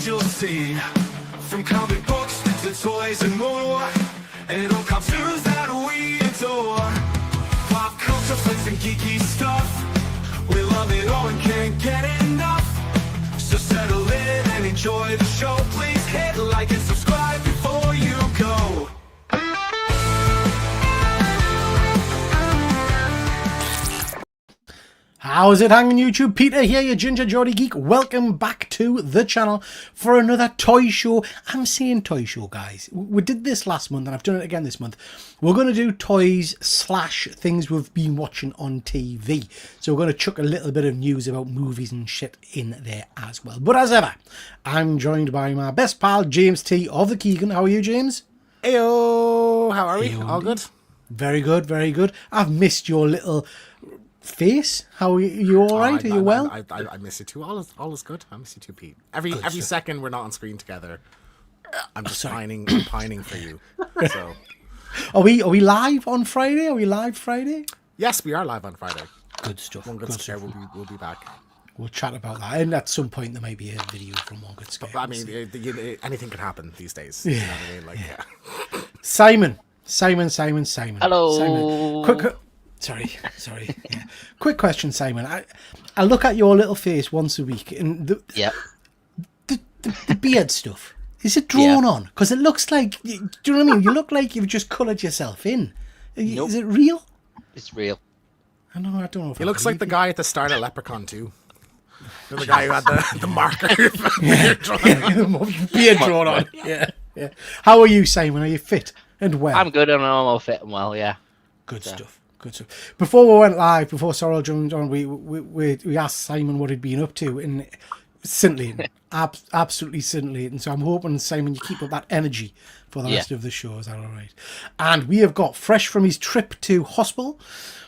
you'll see. From comic books to toys and more, and all cartoons that we adore. Pop culture, flicks, and geeky stuff. We love it all and can't get enough. So settle in and enjoy the show. Please hit like and subscribe before you go. How's it hanging, YouTube? Peter here, your Ginger Geordie Geek. Welcome back to the channel for another toy show. I'm saying toy show, guys. We did this last month and I've done it again this month. We're going to do toys / things we've been watching on TV. So we're going to chuck a little bit of news about movies and shit in there as well. But as ever, I'm joined by my best pal, James T of the Keegan. How are you, James? Heyo, how are we? Heyo, all good? Very good, very good. I've missed your little face. How are you? All right? Are you well? I miss you too. All is good. I miss you too, Pete. Every second we're not on screen together, I'm just pining for you. So, are we live on Friday? Are we live Friday? Yes, we are live on Friday. Good stuff. One Good Scare. We'll be back. We'll chat about that, and at some point there might be a video from One Good Scare. But, I mean, anything could happen these days. Yeah. You know what I mean? Like, yeah. Simon. Hello. Simon. Quick. Sorry. Yeah. Quick question, Simon. I look at your little face once a week, and the beard stuff, is it drawn on? Because it looks like, do you know what I mean? You look like you've just coloured yourself in. Nope. Is it real? It's real. I don't know. He looks like the guy at the start of Leprechaun 2. You know, the guy who had the marker. Beard drawn on. Yeah. How are you, Simon? Are you fit and well? I'm good and I'm all fit and well, yeah. Good stuff. Before we went live, before Sorrel joined on, we asked Simon what he'd been up to, and scintillating, absolutely scintillating. So I'm hoping, Simon, you keep up that energy for the rest of the show. Is that all right? And we have got, fresh from his trip to hospital,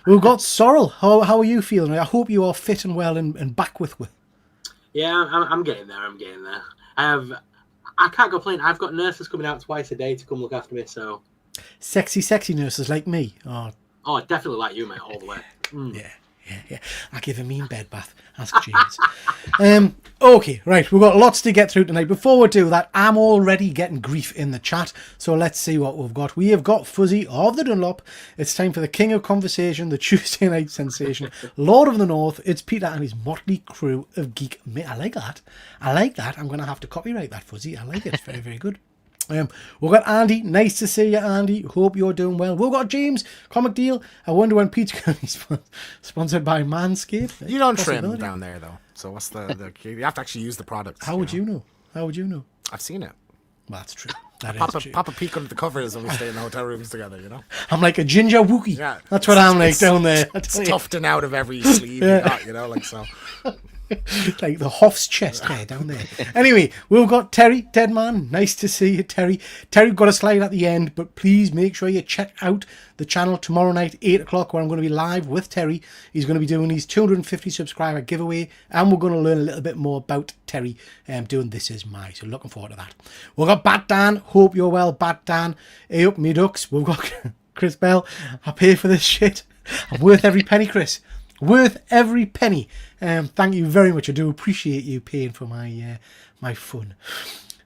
we've got Sorrel. How are you feeling? I hope you are fit and well and back with me. Yeah, I'm getting there. I can't complain. I've got nurses coming out twice a day to come look after me. So sexy nurses like me. Oh, definitely like you, mate, all the way. Yeah. I give a mean bed bath. Ask James. Okay, right. We've got lots to get through tonight. Before we do that, I'm already getting grief in the chat. So let's see what we've got. We have got Fuzzy of the Dunlop. It's time for the King of Conversation, the Tuesday night sensation, Lord of the North. It's Peter and his motley crew of geek. I like that. I'm going to have to copyright that, Fuzzy. I like it. It's very, very good. We've got Andy. Nice to see you, Andy. Hope you're doing well. We've got James. Comic Deal. I wonder when Pete's going to be sponsored by Manscaped. You don't trim down there, though. So what's the you have to actually use the product. How would you know? I've seen it. Well, that's true. That is true. Pop a peek under the covers when we stay in the hotel rooms together, you know? I'm like a ginger Wookie. Yeah. That's what I'm like down there. It's tufting out of every sleeve you got, you know, like so. Like the Hoff's chest hair down there. Anyway, we've got Terry, Dead Man. Nice to see you, Terry. Terry got a slide at the end, but please make sure you check out the channel tomorrow night, 8 o'clock, where I'm going to be live with Terry. He's going to be doing his 250 subscriber giveaway, and we're going to learn a little bit more about Terry doing This Is My. So looking forward to that. We've got Bat Dan. Hope you're well, Bat Dan. Hey up, me ducks. We've got Chris Bell. I pay for this shit. I'm worth every penny, Chris. Worth every penny. Thank you very much. I do appreciate you paying for my fun.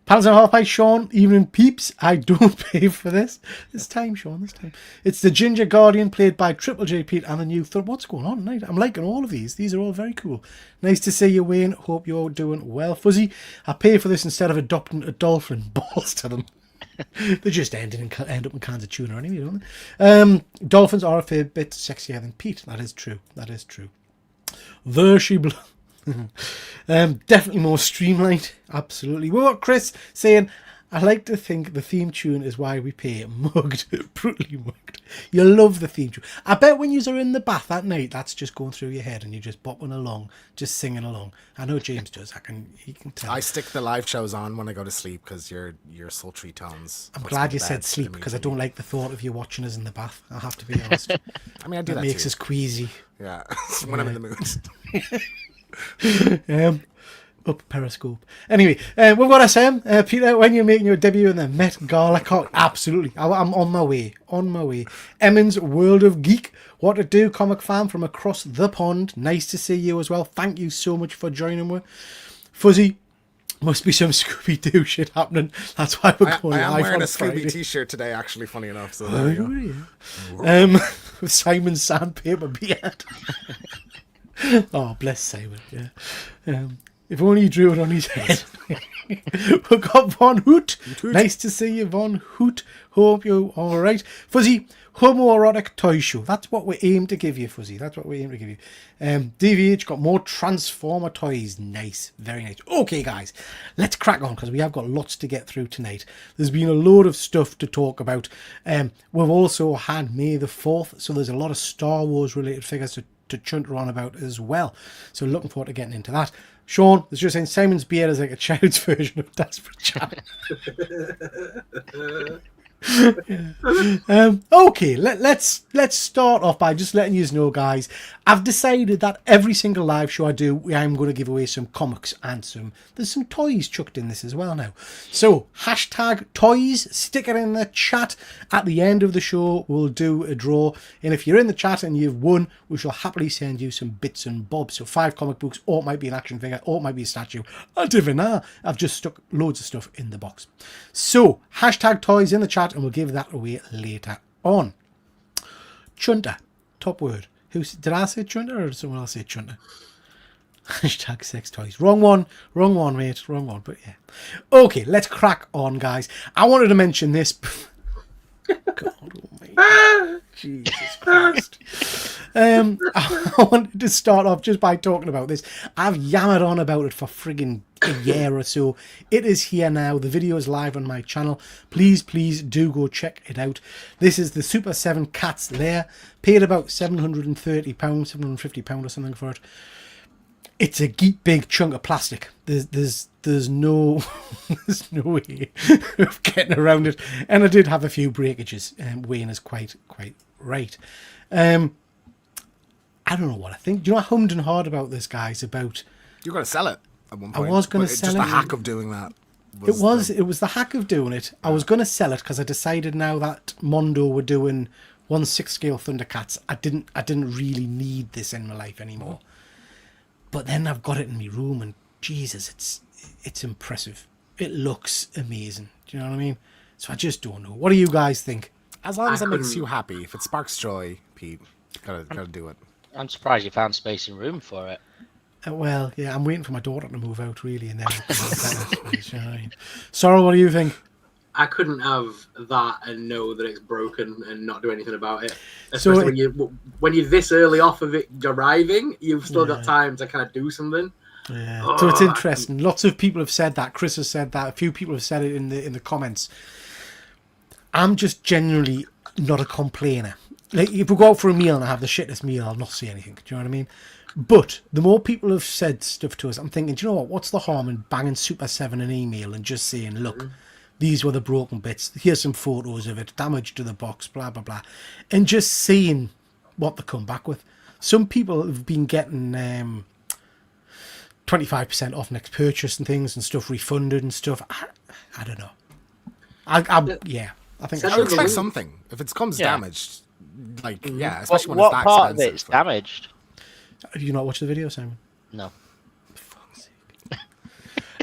Pals and Half by Sean, evening peeps. I don't pay for this. This time, Sean, this time. It's the Ginger Guardian, played by TripleG Pete and the new thought. What's going on tonight? I'm liking all of these. These are all very cool. Nice to see you, Wayne. Hope you're doing well. Fuzzy, I pay for this instead of adopting a dolphin. Balls to them. They just end up in cans of tuna anyway, don't they? Dolphins are a fair bit sexier than Pete. That is true. There she definitely more streamlined. Absolutely. We've got Chris saying, I like to think the theme tune is why we pay. Mugged. Brutally mugged. You love the theme tune. I bet when you're in the bath at night, that's just going through your head and you're just bopping along, just singing along. I know James does. He can tell. I stick the live shows on when I go to sleep because your sultry tones. I'm glad you said sleep because I don't like the thought of you watching us in the bath. I have to be honest. I mean, I do that makes too. us queasy. Yeah, when I'm in the mood. Up Periscope. Anyway, we've got SM. Peter, when you're making your debut in the Met Gala, absolutely. I'm on my way. Emmons, World of Geek. What to do, comic fan from across the pond. Nice to see you as well. Thank you so much for joining me. Fuzzy, Must be some Scooby-Doo shit happening. That's why we're going I am live wearing on a Friday. Scooby t-shirt today, actually, funny enough. So there you go. With Simon's sandpaper beard. Oh, bless Simon. Yeah. If only he drew it on his head. We've got Von Hoot. Nice to see you, Von Hoot. Hope you're all right. Fuzzy, homoerotic toy show. That's what we aim to give you, Fuzzy. That's what we aim to give you. DVH got more Transformer toys. Nice. Very nice. Okay, guys. Let's crack on because we have got lots to get through tonight. There's been a load of stuff to talk about. We've also had May the 4th, so there's a lot of Star Wars related figures to chunter on about as well. So looking forward to getting into that. Sean is just saying Simon's beard is like a child's version of Desperate Chat. Okay, let's start off by just letting you know, guys, I've decided that every single live show I do, I'm going to give away some comics and there's some toys chucked in this as well now. So hashtag toys, stick it in the chat. At the end of the show we'll do a draw, and if you're in the chat and you've won, we shall happily send you some bits and bobs. So 5 comic books, or it might be an action figure, or it might be a statue. I don't even know. I've just stuck loads of stuff in the box. So hashtag toys in the chat, and we'll give that away later on. Chunter, top word. Did I say chunter or did someone else say chunter? Hashtag sex toys. Wrong one, mate. Wrong one, but yeah. Okay, let's crack on, guys. I wanted to mention this. God almighty. Jesus Christ. I wanted to start off just by talking about this. I've yammered on about it for friggin' a year or so. It is here now. The video is live on my channel. Please do go check it out. This is the Super 7 Cat's Lair. Paid about £730, £750 or something for it. It's a big chunk of plastic. There's no there's no way of getting around it. And I did have a few breakages. Wayne is quite right. I don't know what I think. Do you know, I hummed and hawed about this, guys, about... You're going to sell it at one point. I was going to sell it. Just the hack of doing that. It was the hack of doing it. I was going to sell it because I decided now that Mondo were doing 1/6 scale Thundercats, I didn't really need this in my life anymore. But then I've got it in my room, and Jesus, it's impressive. It looks amazing. Do you know what I mean? So I just don't know. What do you guys think? As long as it makes you happy, if it sparks joy, Pete, gotta do it. I'm surprised you found space and room for it. Well, yeah, I'm waiting for my daughter to move out, really, and then... You know what I mean? Sorrel, what do you think? I couldn't have that and know that it's broken and not do anything about it. Especially when you're this early off of it arriving, you've still got time to kind of do something. Yeah. So it's interesting. Lots of people have said that. Chris has said that. A few people have said it in the comments. I'm just genuinely not a complainer. Like, if we go out for a meal and I have the shittest meal, I'll not say anything. Do you know what I mean? But the more people have said stuff to us, I'm thinking, do you know what? What's the harm in banging Super 7 an email and just saying, look, these were the broken bits. Here's some photos of it. Damage to the box, blah, blah, blah. And just seeing what they come back with. Some people have been getting 25% off next purchase and things and stuff refunded and stuff. I don't know. I think I would expect something. If it comes damaged, like, especially when what it's that part expensive. of it's damaged? Have you not watched the video, Simon? No.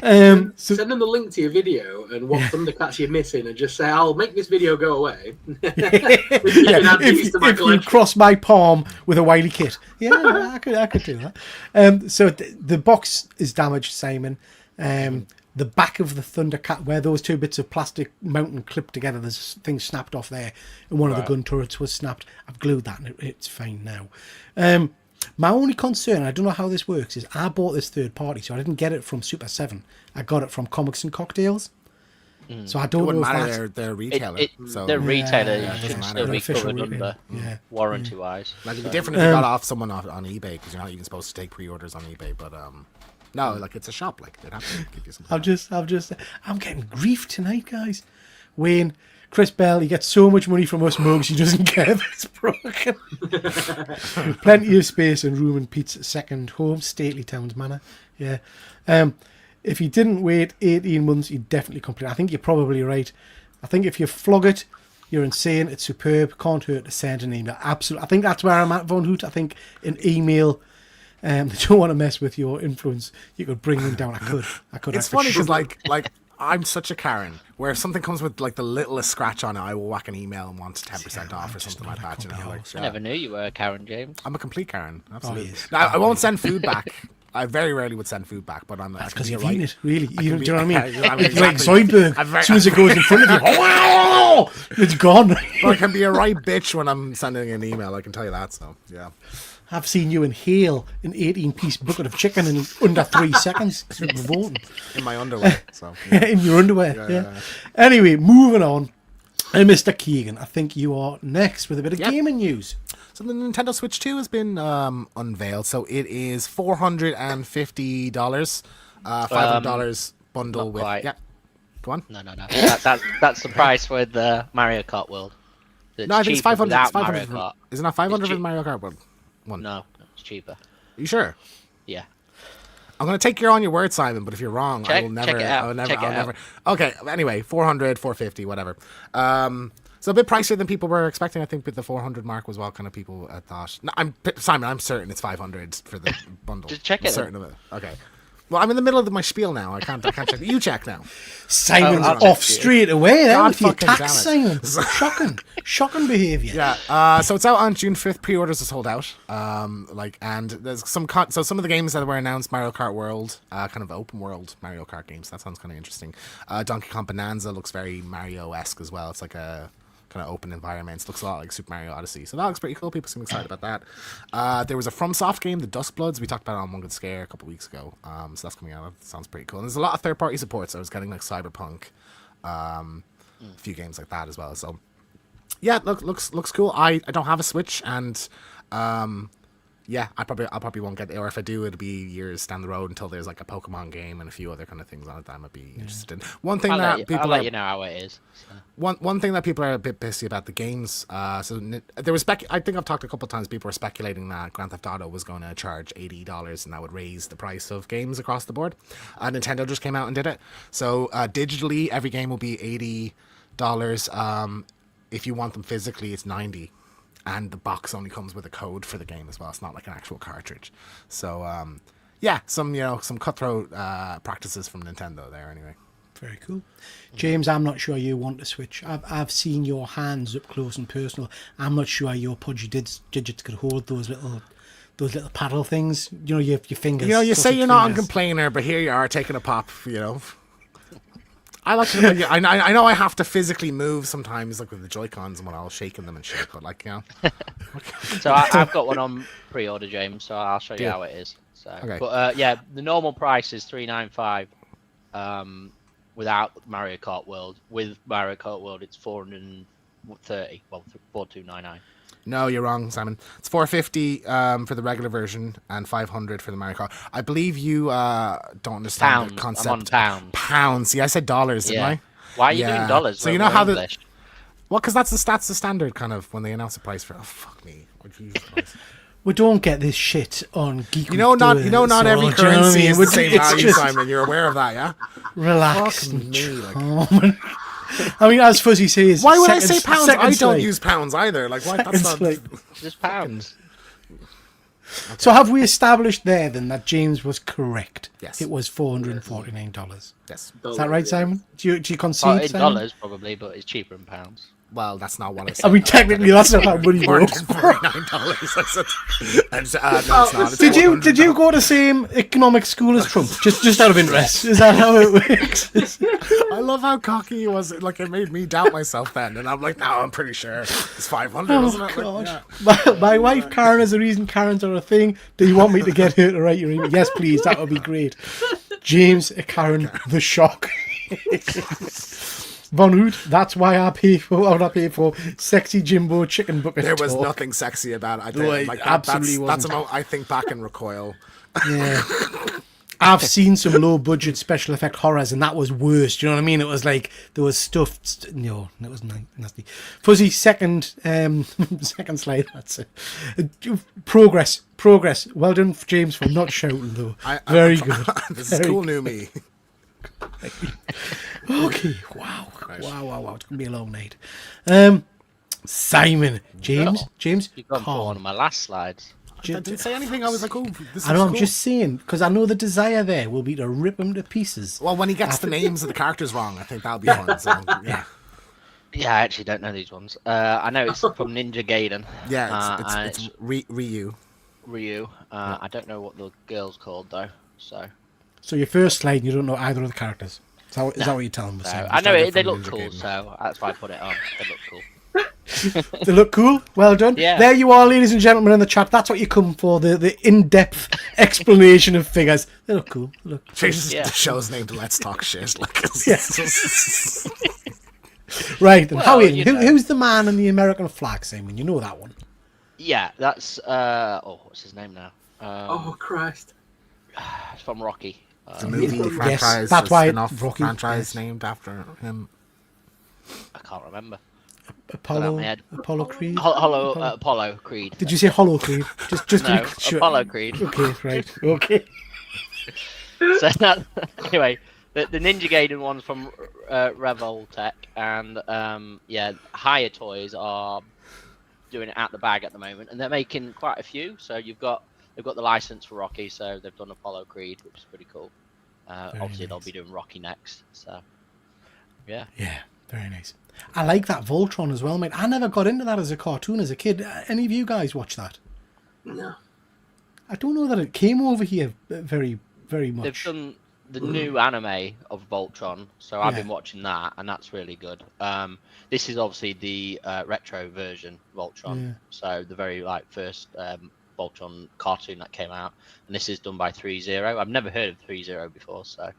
Send them the link to your video and what Thundercats you're missing, and just say, "I'll make this video go away." If you cross my palm with a Wiley kit, I could do that. So the box is damaged, Simon. The back of the Thundercat, where those two bits of plastic mount and clip together, there's things snapped off there, and one of the gun turrets was snapped. I've glued that, and it's fine now. My only concern, I don't know how this works, is I bought this third party, so I didn't get it from Super 7. I got it from Comics and Cocktails. So I don't know if matter. They're a retailer. They're retailer. it You should doesn't still matter. be Official covered retailer. under warranty-wise. Like, it'd be different if you got off someone on eBay, because you're not even supposed to take pre-orders on eBay. But no, like, it's a shop. Like, they'd have to give you something. I'm getting grief tonight, guys. Wayne, Chris Bell, he gets so much money from us mugs, he doesn't care if it's broken. Plenty of space and room in Pete's second home, Stately Towns Manor. Yeah. If he didn't wait 18 months, he'd definitely complain. I think you're probably right. I think if you flog it, you're insane. It's superb. Can't hurt to send an email. Absolutely. I think that's where I'm at, Von Hoot. I think an email They don't want to mess with your influence. You could bring them down. I could. It's funny because like I'm such a Karen, where if something comes with like the littlest scratch on it, I will whack an email and want 10% off or something like that. You know, like I never knew you were a Karen, James. I'm a complete Karen. Absolutely. yes. Now, I won't send food back. I very rarely would send food back, but I'm That's because you're you've eaten right. it, really. Do you know what I mean? Yeah, I mean, It's like exactly. Zoidberg. I'm very- As soon as it goes in front of you, oh, it's gone. But I can be a right bitch when I'm sending an email. I can tell you that. So yeah. I've seen you inhale an 18-piece bucket of chicken in under 3 seconds. It's revolting. In my underwear. So yeah. In your underwear. Yeah. Yeah. Anyway, moving on. And Mr. Keegan, I think you are next with a bit of Yep. gaming news. So the Nintendo Switch 2 has been unveiled. So it is $450, $500 bundle not with. quite. Yeah. Go on. No. That's the price with Mario Kart World. It's No, I think it's cheaper 500. without It's 500. Mario Kart. Isn't that 500 It's for cheap. Mario Kart one? No, it's cheaper. You sure? Yeah. I'm gonna take you on your word, Simon. But if you're wrong, I will never. check it out, I will never. check it I'll out. never. Okay. Anyway, 400, 450, whatever. So a bit pricier than people were expecting. I think, but the 400 mark was what kind of people thought. No, Simon. I'm certain it's 500 for the bundle. Just check I'm it. certain of it. Okay. Well, I'm in the middle of my spiel now. I can't check. You check now. Simon's I'll check off straight away there God with your fucking tax, damn Simon. Shocking behaviour. Yeah. So it's out on June 5th. Pre-orders are sold out. And there's some so some of the games that were announced: Mario Kart World, kind of open world Mario Kart games. That sounds kind of interesting. Donkey Kong Bonanza looks very Mario-esque as well. It's like a kind of open environments. Looks a lot like Super Mario Odyssey. So that looks pretty cool. People seem excited about that. There was a FromSoft game, The Dust Bloods. We talked about it on One Good Scare a couple weeks ago. So that's coming out. That sounds pretty cool. And there's a lot of third-party support. So I was getting like Cyberpunk, a few games like that as well. So yeah, looks cool. I don't have a Switch, and yeah, I probably won't get it, or if I do, it'll be years down the road until there's like a Pokemon game and a few other kind of things on it that I might be interested in. One thing I'll let you know how it is. So. One thing that people are a bit pissy about the games. There was I think I've talked a couple of times. People were speculating that Grand Theft Auto was going to charge $80, and that would raise the price of games across the board. Nintendo just came out and did it. So digitally, every game will be $80. If you want them physically, it's $90. And the box only comes with a code for the game as well. It's not like an actual cartridge. So yeah, some cutthroat practices from Nintendo there anyway. Very cool. James, I'm not sure you want to Switch. I've seen your hands up close and personal. I'm not sure your pudgy digits could hold those little paddle things. You know, your fingers. You know, you say sausage you're not a fingers. complainer, but here you are taking a pop. You know, I like to. I know I have to physically move sometimes, like with the Joy-Cons and when I'll shaking them and shit. But like, you know, So I've got one on pre-order, James. So I'll show you how it is. So, Okay. But yeah, the normal price is $395. Without Mario Kart World. With Mario Kart World, it's $430. Well, $4299. no, you're wrong, Simon. It's $450 for the regular version and $500 for the Mario Kart. I believe you don't understand the Pounds. concept. I'm on pounds. Pounds. See, I said dollars, didn't Yeah. I? Why are you Yeah. doing dollars? So you when know we're how the English? well, because that's the standard kind of when they announce a price for. Oh fuck me! Oh, Jesus Christ. We don't get this shit on Geek. You know, not every currency is the same It's value, just Simon. You're aware of that, yeah? relax Fuck and me, like- calm. I mean, as Fuzzy says, Why would I say seconds- pounds? I seconds don't late. use pounds either. Like, why? That's Seconds not. late. Just pounds. So have we established there then that James was correct? Yes. It was $449. Yes. Is that right, Simon? Do you Oh, concede, in Simon? dollars, probably, but it's cheaper in pounds. Well, that's not what I said. I mean, technically, that's not how money works. $449. I said, no, it's not. It's Did you $400. go to the same economic school as Trump? Just out of interest, is that how it works? I love how cocky he was. Like, it made me doubt myself then, and I'm like, no, I'm pretty sure it's 500, Oh isn't it? Like, God! yeah. My wife Karen is the reason Karens are a thing. Do you want me to get her to write your email? Yes, please. That would be great. James Karen, the shock. Von Hood, that's why I pay for sexy Jimbo chicken bucket. There was talk. nothing sexy about it. I No, think. it Like, absolutely that's a wasn't. moment I think back and recoil. Yeah. I've seen some low budget special effect horrors, and that was worse. Do you know what I mean? It was like there was stuff. No, it was nasty. Fuzzy, second slide. That's it. Progress. Well done, James, for not shouting though. Very good. This Very is cool, new me. Okay. Wow. It's gonna be a long night. Simon, James, You've gone for calm. one of my last slides. I didn't say anything. I was like, oh, this is I know, I'm cool. just saying, because I know the desire there will be to rip them to pieces. Well, when he gets the names of the characters wrong, I think that'll be fun. So, yeah. Yeah, I actually don't know these ones. I know it's from Ninja Gaiden. Yeah, and it's Ryu. Ryu. I don't know what the girl's called though. So So your first slide, and you don't know either of the characters. Is that what you're telling me? Simon? I know started they from look Ninja cool, Gaiden. so that's why I put it on. They look cool. They look cool. Well done. Yeah. There you are, ladies and gentlemen in the chat. That's what you come for, the in-depth explanation of figures. They look cool. They look Changes Yeah. the show's name to Let's Talk Shit. Like, right. And Well, Howie, you know. who's the man in the American flag, Simon? You know that one. Yeah, that's what's his name now? Oh Christ! It's from Rocky. the movie Yes, franchise, that's the why spin-off Rocky- franchise yes. named after him. I can't remember. Apollo, my head. Apollo Creed. Apollo Creed. Did you say Hollow Creed? Just No, to be sure. Apollo Creed. Okay, right. Okay. So that, anyway, the Ninja Gaiden one's from Revoltech, and Higher Toys are doing it out the bag at the moment, and they're making quite a few. So they've got the license for Rocky, so they've done Apollo Creed, which is pretty cool. Obviously, they'll nice. be doing Rocky next. So yeah. Yeah, very nice. I like that Voltron as well, mate. I never got into that as a cartoon as a kid. Any of you guys watch that? No. I don't know that it came over here very, very much. They've done the new anime of Voltron, so I've Yeah. been watching that, and that's really good. This is obviously the retro version Voltron, Yeah. so the very first Voltron cartoon that came out, and this is done by 3-0. I've never heard of 3-0 before, so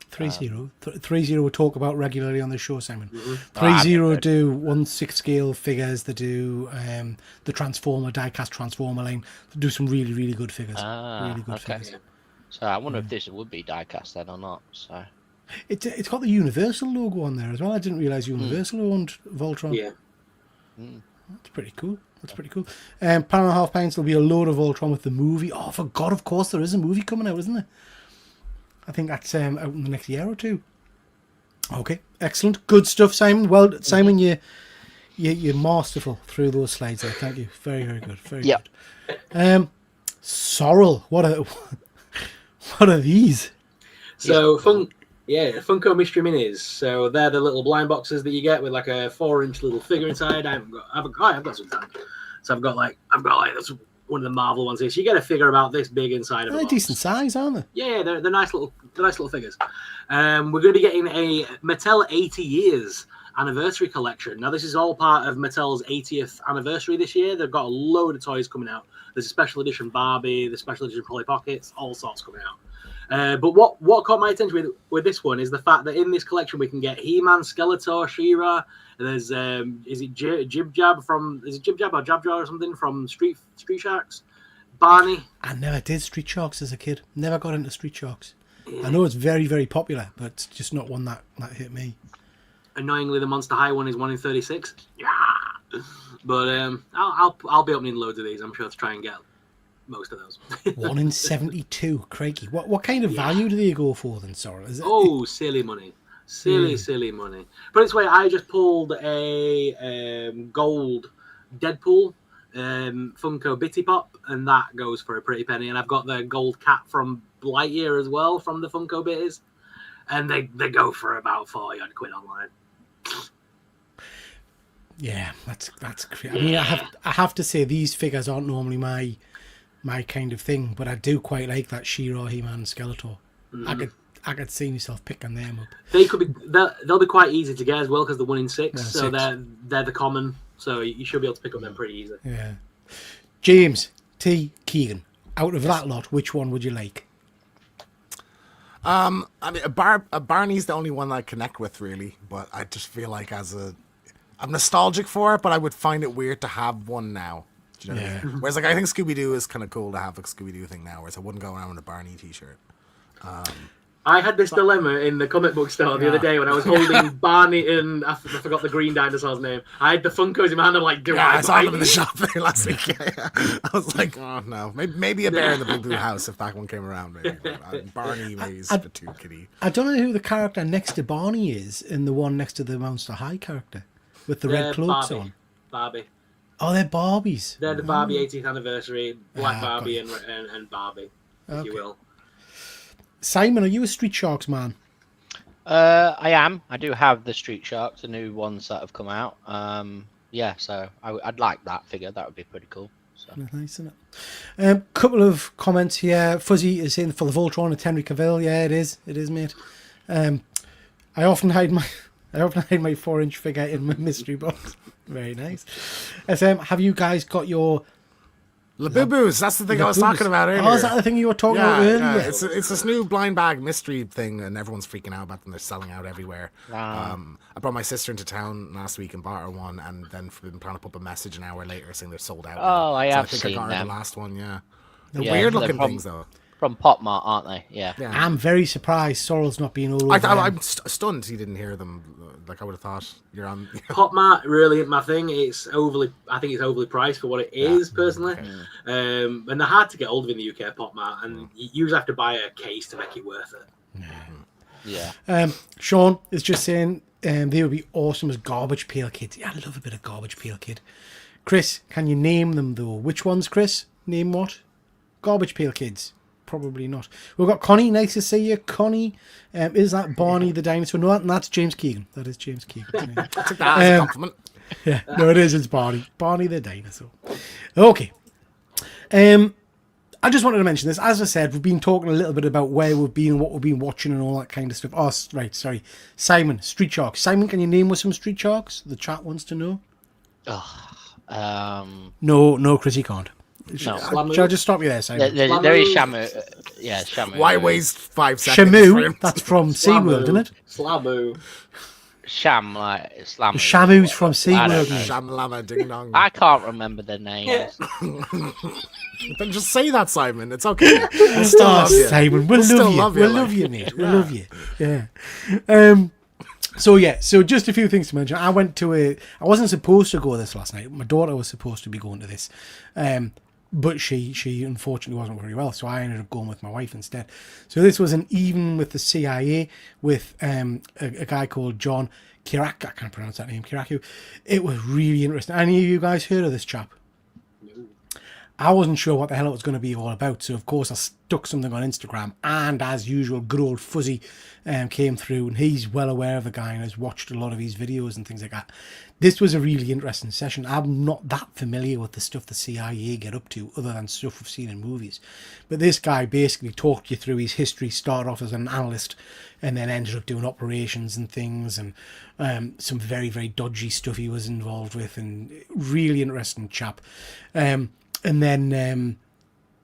3-0. 3-0 we talk about regularly on the show, Simon. Oh, I've 3-0 heard. do 1/6 scale figures. They do the Transformer, die-cast Transformer line. They do some really, really good figures. Really good okay. figures. So I wonder if this would be diecast then or not. So It's got the Universal logo on there as well. I didn't realise Universal owned Voltron. Yeah. That's pretty cool. That's pretty cool. £1.50. There'll be a load of Voltron with the movie. Oh, I forgot. Of course, there is a movie coming out, isn't there? I think that's out in the next year or two. Okay, excellent, good stuff, Simon. Well, Simon, you're masterful through those slides there. Thank you. Very, very good. Very Yep. good. Sorrel. What are these? So Funko Mystery Minis. So they're the little blind boxes that you get with like a 4-inch little figure inside. I've got some time. So I've got like that's one of the Marvel ones here. So you get a figure about this big inside of They're a box. decent size, aren't they? Yeah, they're nice little figures. We're going to be getting a Mattel 80 years anniversary collection. Now this is all part of Mattel's 80th anniversary this year. They've got a load of toys coming out. There's a special edition Barbie, the special edition Polly Pockets, all sorts coming out. But what caught my attention with this one is the fact that in this collection we can get He-Man, Skeletor, She-Ra. There's is it Jib Jab or Jab Jaw or something from Street Sharks? Barney. I never did Street Sharks as a kid. Never got into Street Sharks. I know it's very, very popular, but it's just not one that hit me. Annoyingly, the Monster High one is 1 in 36. Yeah, but I'll be opening loads of these. I'm sure to try and get most of those. 1 in 72, crikey. What kind of value do they go for then, Sorrel? Is it? Oh, silly money. Silly money. But it's why I just pulled a gold Deadpool Funko Bitty Pop, and that goes for a pretty penny. And I've got the gold cat from Lightyear as well from the Funko Bitties, and they go for about 40 odd quid online. Yeah, that's great. I mean, I have to say these figures aren't normally my kind of thing, but I do quite like that She-Ra, He-Man, Skeletor. I could see myself picking them up. They'll be quite easy to get as well because they're 1 in 6, so 6. they're the common. So you should be able to pick up them pretty easily. Yeah. James T. Keegan, out of that lot, which one would you like? I mean, a Barney's the only one that I connect with, really. But I just feel like I'm nostalgic for it, but I would find it weird to have one now. Do you know what I mean? Whereas, like, I think Scooby-Doo is kind of cool to have a Scooby-Doo thing now, whereas I wouldn't go around with a Barney t-shirt. I had this dilemma in the comic book store the other day when I was holding Barney and I forgot the green dinosaur's name. I had the Funkos in my hand. I'm like, I saw them in the shop there last week. Yeah. I was like, oh no, maybe a Bear in the Big Blue House if that one came around. Maybe. But, Barney maybe is a bit too kiddie. I don't know who the character next to Barney is in the one next to the Monster High character with the red cloaks on. Barbie. Oh, they're Barbies. They're the Barbie 18th anniversary, Black got Barbie you. and Barbie, if you will. Simon, are you a Street Sharks man? I am. I do have the Street Sharks, the new ones that have come out. Yeah, so I'd like that figure. That would be pretty cool. So. Nice, isn't it? Couple of comments here. Fuzzy is saying for the Voltron and Henry Cavill. Yeah, it is, mate. I often hide my 4-inch figure in my mystery box. Very nice. SM, have you guys got your Labubu's, that's the thing I was talking about earlier. Oh, is that the thing you were talking about earlier? Yeah. It's this new blind bag mystery thing, and everyone's freaking out about them. They're selling out everywhere. Wow. I brought my sister into town last week and bought her one, and then been trying to put up a message an hour later saying they're sold out. Oh, I have I think seen I got her them. the last one. Yeah, Yeah, they're weird they're looking from- things though. From Pop Mart, aren't they? Yeah. I'm very surprised Sorrel's not being all over I'm stunned he didn't hear them. Like I would have thought. You're on. Pop Mart really ain't my thing. I think it's overly priced for what it is, personally. And they're hard to get hold of in the UK, Pop Mart, and you usually have to buy a case to make it worth it. Yeah. Sean is just saying they would be awesome as Garbage Pail Kids. Yeah, I love a bit of Garbage Pail Kid. Chris, can you name them though? Which ones, Chris? Name what? Garbage Pail Kids. Probably not. We've got Connie. Nice to see you, Connie. Is that Barney the dinosaur? No, that's James Keegan. That is James Keegan. Take that as a compliment. Yeah, no, it is. It's Barney. Barney the dinosaur. Okay. I just wanted to mention this. As I said, we've been talking a little bit about where we've been and what we've been watching and all that kind of stuff. Oh, right, sorry. Simon, Street Sharks. Simon, can you name us some Street Sharks? The chat wants to know. No, Chris, he can't. No. Shall I just stop you there, Simon? There is Shamu. Yeah, Shamu. Why waste 5 seconds? for Shamu, him? that's from SeaWorld, isn't it? Slamu. Sham, like Slam. Shamu's from I SeaWorld. don't know. mate. Shamlama ding dong. I can't remember their names. Then just say that, Simon. It's okay. We'll still Oh, love you. Simon, we'll still love you. love you, We'll like- love you, mate. We'll love you. Yeah. So just a few things to mention. I wasn't supposed to go this last night. My daughter was supposed to be going to this. But she unfortunately wasn't very well, so I ended up going with my wife instead. So this was an evening with the CIA with a guy called John Kirak. I can't pronounce that name, Kiraku. It was really interesting. Any of you guys heard of this chap? I wasn't sure what the hell it was going to be all about, so of course I stuck something on Instagram, and as usual, good old Fuzzy came through, and he's well aware of the guy and has watched a lot of his videos and things like that. This was a really interesting session. I'm not that familiar with the stuff the CIA get up to, other than stuff we've seen in movies. But this guy basically talked you through his history, started off as an analyst, and then ended up doing operations and things, and some very, very dodgy stuff he was involved with, and really interesting chap. And then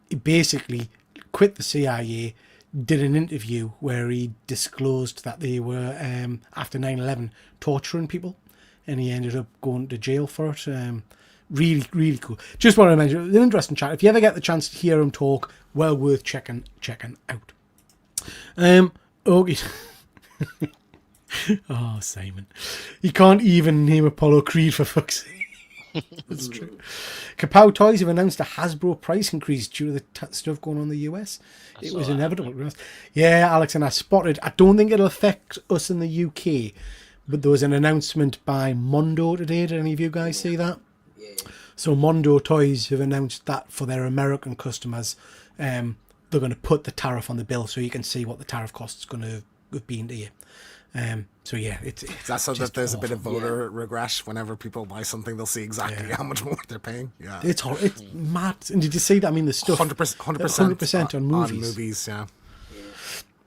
he basically quit the CIA, did an interview where he disclosed that they were, after 9/11, torturing people, and he ended up going to jail for it. Really, really cool. Just wanted to mention, it was an interesting chat. If you ever get the chance to hear him talk, well worth checking out. Okay. Oh, Simon. He can't even name Apollo Creed, for fuck's sake. That's true. Kapow Toys have announced a Hasbro price increase due to the stuff going on in the US. It was inevitable. Yeah, Alex, and I spotted. I don't think it'll affect us in the UK, but there was an announcement by Mondo today. Did any of you guys see that? Yeah. So Mondo Toys have announced that for their American customers, they're going to put the tariff on the bill so you can see what the tariff cost is going to have been to you. So yeah, it's That's so just that there's a bit of awful. voter regret. Whenever people buy something, they'll see exactly how much more they're paying. Yeah, It's mad. And did you see that? I mean, the stuff 100% on movies. On movies, yeah.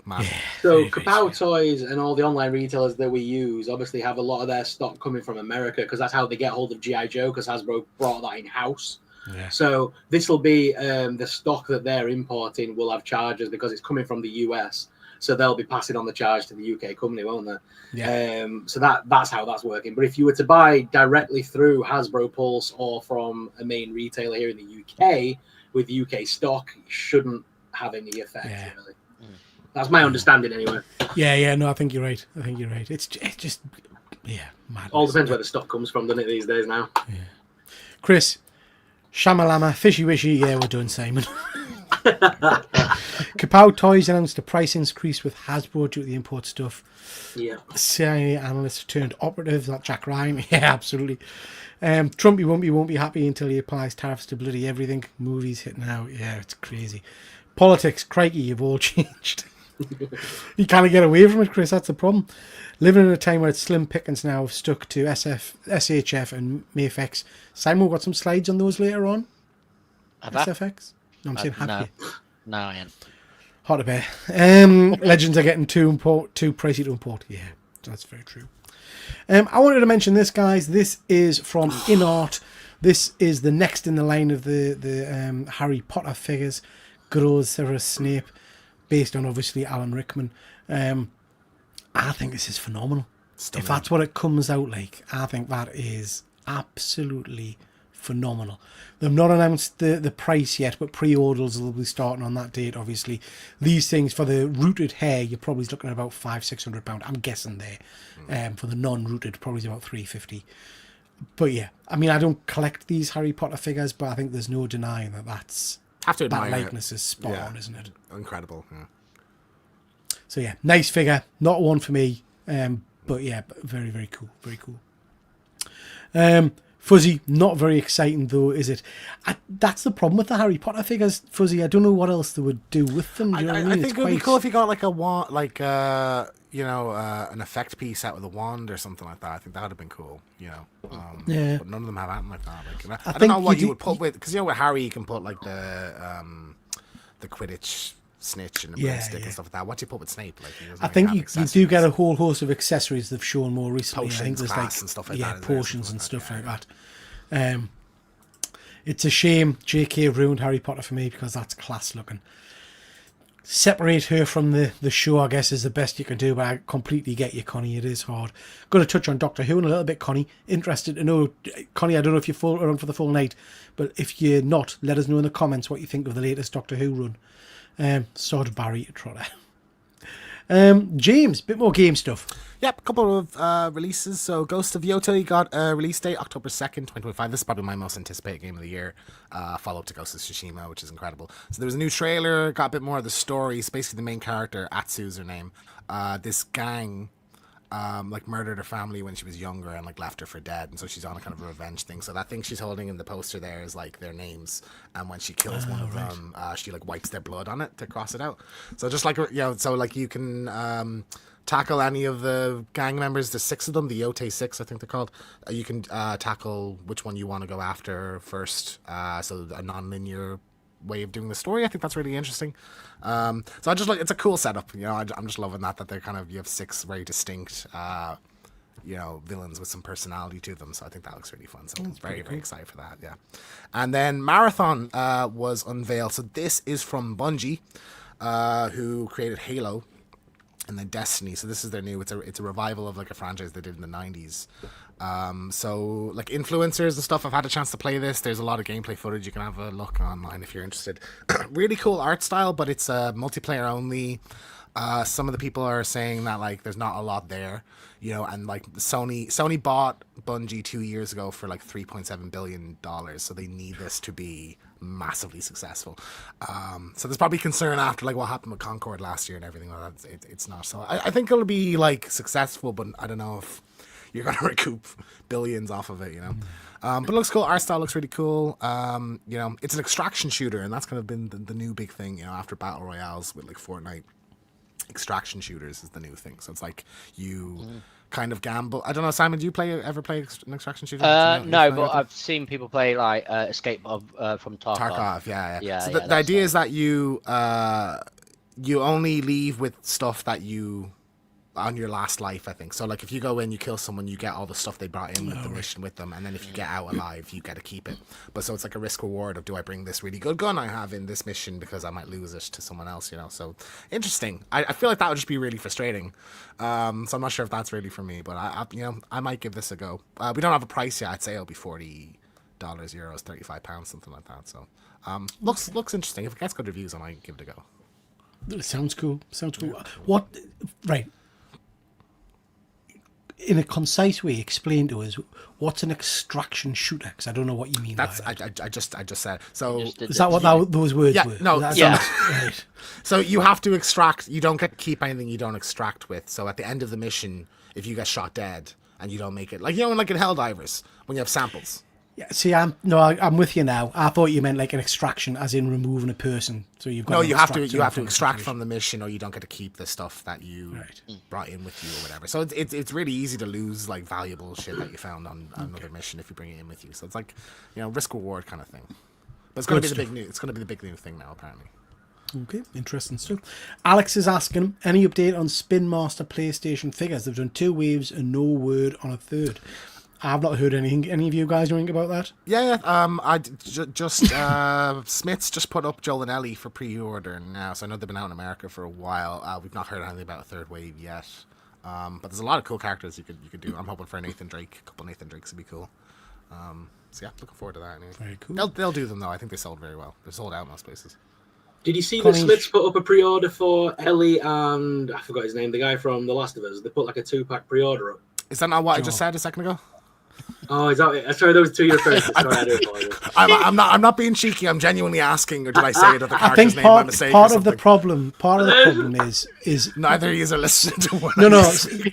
Mad. So Very, very Kapow Toys and all the online retailers that we use obviously have a lot of their stock coming from America, because that's how they get hold of G.I. Joe, because Hasbro brought that in-house. Yeah. So this will be the stock that they're importing will have charges because it's coming from the US. So they'll be passing on the charge to the UK company, won't they? Yeah. So that's how that's working. But if you were to buy directly through Hasbro Pulse or from a main retailer here in the UK with UK stock, it shouldn't have any effect. Yeah. Really. That's my understanding anyway. Yeah, no, I think you're right. It's just, mad. All depends where the stock comes from, doesn't it, these days now? Chris, Shamalama, Fishy Wishy, yeah, we're done, Simon. Kapow Toys announced a price increase with Hasbro due to the import stuff. Yeah. CIA analyst turned operative, that Jack Ryan. Yeah, absolutely. Trumpy won't be happy until he applies tariffs to bloody everything. Movies hitting out. Yeah, it's crazy. Politics, crikey, you've all changed. You can't get away from it, Chris. That's the problem. Living in a time where it's slim pickings now, have stuck to SHF and Mayfix. Simon, got some slides on those later on? Have I? SFX? No, I'm saying have no. you? No, I ain't. Hot to bear. Legends are getting too pricey to import. Yeah, that's very true. I wanted to mention this, guys. This is from InArt. This is the next in the line of the Harry Potter figures. Good old Severus Snape, based on obviously Alan Rickman. I think this is phenomenal. Stunning. If that's what it comes out like, I think that is absolutely phenomenal. They've not announced the price yet, but pre-orders will be starting on that date, obviously. These things, for the rooted hair, you're probably looking at about £500-600. I'm guessing there. For the non-rooted, probably about £350. But yeah, I mean, I don't collect these Harry Potter figures, but I think there's no denying that Have to that admire likeness is spot on, isn't it? Incredible. Yeah. So yeah, nice figure. Not one for me, but yeah, very, very cool. Very cool. Fuzzy, not very exciting though, is it? That's the problem with the Harry Potter figures, Fuzzy. I don't know what else they would do with them. Do you know what I mean? I think It's it would be quite- cool if you got like a wand, like an effect piece out with a wand or something like that. I think that would have been cool. Yeah. But none of them have anything like that. Like, I don't think know what you you would put with, because with Harry you can put like the Quidditch snitch and the broomstick and stuff like that. What do you put with Snape? Like, he doesn't I really think have you do accessories. get a whole host of accessories they've shown more recently. I think Potions, there's glass and stuff like that, is there? potions and Something stuff like like that. It's a shame JK ruined Harry Potter for me, because that's class looking. Separate her from the show, I guess, is the best you can do, but I completely get you, Connie. It is hard. Going to touch on Doctor Who in a little bit, Connie. Interested to know, Connie, I don't know if you're around for the full night, but if you're not, let us know in the comments what you think of the latest Doctor Who run. Sort of Barry Trotter. James, bit more game stuff. Yep, a couple of releases. So Ghost of Yotei got a release date, October 2nd, 2025. This is probably my most anticipated game of the year. Follow-up to Ghost of Tsushima, which is incredible. So there was a new trailer, got a bit more of the story. It's basically the main character, Atsu's her name. This gang murdered her family when she was younger and left her for dead, and so she's on a kind of a revenge thing. So that thing she's holding in the poster there is their names, and when she kills one of them, she wipes their blood on it to cross it out. So just you can tackle any of the gang members. There's 6 of them, the Yotei 6, I think they're called. You can tackle which one you want to go after first. So a non-linear way of doing the story. I think that's really interesting. So I just it's a cool setup. I'm just loving that they're you have 6 very distinct villains with some personality to them. So I think that looks really fun. So I'm very excited for that. Yeah. And then Marathon was unveiled. So this is from Bungie, who created Halo and then Destiny. So this is their new, it's a revival of a franchise they did in the 90s. So influencers and stuff, I've had a chance to play this. There's a lot of gameplay footage. You can have a look online if you're interested. Really cool art style, but it's multiplayer only. Some of the people are saying that there's not a lot there, and Sony bought Bungie 2 years ago for $3.7 billion, so they need this to be massively successful. So there's probably concern after what happened with Concord last year and everything like that. It's not. So I think it'll be successful, but I don't know if you're gonna recoup billions off of it, but it looks cool. Art style looks really cool. It's an extraction shooter, and that's kind of been the new big thing, after battle royales with Fortnite. Extraction shooters is the new thing. So it's you kind of gamble. I don't know, Simon, do you ever play an extraction shooter? No, but I've seen people play Escape from Tarkov. Tarkov, yeah. So yeah, the idea is that you only leave with stuff that you on your last life, I think. So if you go in, you kill someone, you get all the stuff they brought in with the mission with them, and then if you get out alive, you get to keep it. But so it's a risk reward of, do I bring this really good gun I have in this mission because I might lose it to someone else, So interesting. I feel like that would just be really frustrating. So I'm not sure if that's really for me, but I might give this a go. We don't have a price yet. I'd say it'll be $40, euros, £35, something like that. So looks interesting. If it gets good reviews, I might give it a go. Sounds cool. What? Right. in a concise way, explain to us what's an extraction shooter? Because I don't know what you mean. That's by that. I just said. So Just did Is that this. what those words Yeah, were? no, That yeah. sounds- right. So you have to extract. You don't get to keep anything you don't extract with. So at the end of the mission, if you get shot dead and you don't make it, like like in Helldivers, when you have samples. Yeah, see, I'm with you now. I thought you meant like an extraction, as in removing a person. So you've got No, to you have extract to someone extract the from the mission, or you don't get to keep the stuff that you Right. brought in with you or whatever. So it's really easy to lose like valuable shit that you found on another mission if you bring it in with you. So it's like risk reward kind of thing. But it's going to Good be the stuff. big new. It's going to be the big new thing now apparently. Okay, interesting stuff. Alex is asking, any update on Spin Master PlayStation figures? They've done 2 waves and no word on a third. I've not heard anything. Any of you guys know anything about that? Yeah. Smiths just put up Joel and Ellie for pre-order now, so I know they've been out in America for a while. We've not heard anything about a third wave yet, but there's a lot of cool characters you could do. I'm hoping for Nathan Drake. A couple of Nathan Drakes would be cool. So yeah, looking forward to that. Anyway. Very cool. They'll do them though. I think they sold very well. They're sold out in most places. Did you see Connie- the Smiths put up a pre-order for Ellie and I forgot his name, the guy from The Last of Us? They put like a 2-pack pre-order up. Is that not what I just said a second ago? Oh, is that it? Sorry, those 2 you're referring to. Sorry, I do apologize. I'm not being cheeky. I'm genuinely asking, or did I say the I character's think name by mistake? part or of the something? problem is Neither of you are listening to what no. I say.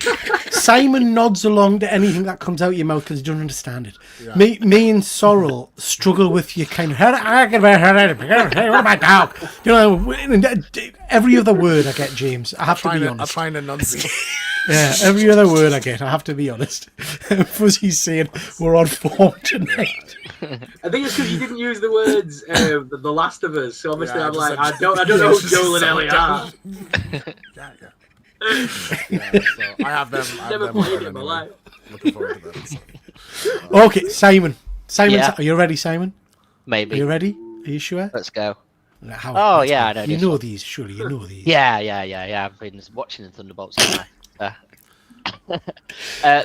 Simon nods along to anything that comes out your mouth because he doesn't understand it. Me and Sorrel struggle with you kind of. What about dog? Every other word I get, James. I have to be I'm honest. trying to enunciate. Yeah, every other word I get, I have to be honest. Fuzzy's saying we're on form tonight. I think it's because you didn't use the words The Last of Us. So obviously Yeah, I'm just like, said- I don't know who Joel and Ellie are. Yeah, so I have them. Never played it in my life. Looking forward to them. So. Okay, Simon. Yeah. Are you ready, Simon? Are Maybe. you ready? Are you sure? Let's go. How, Oh, let's yeah, go. I know You this know one. these, surely. You know these. Yeah. I've been watching the Thunderbolts. Haven't I?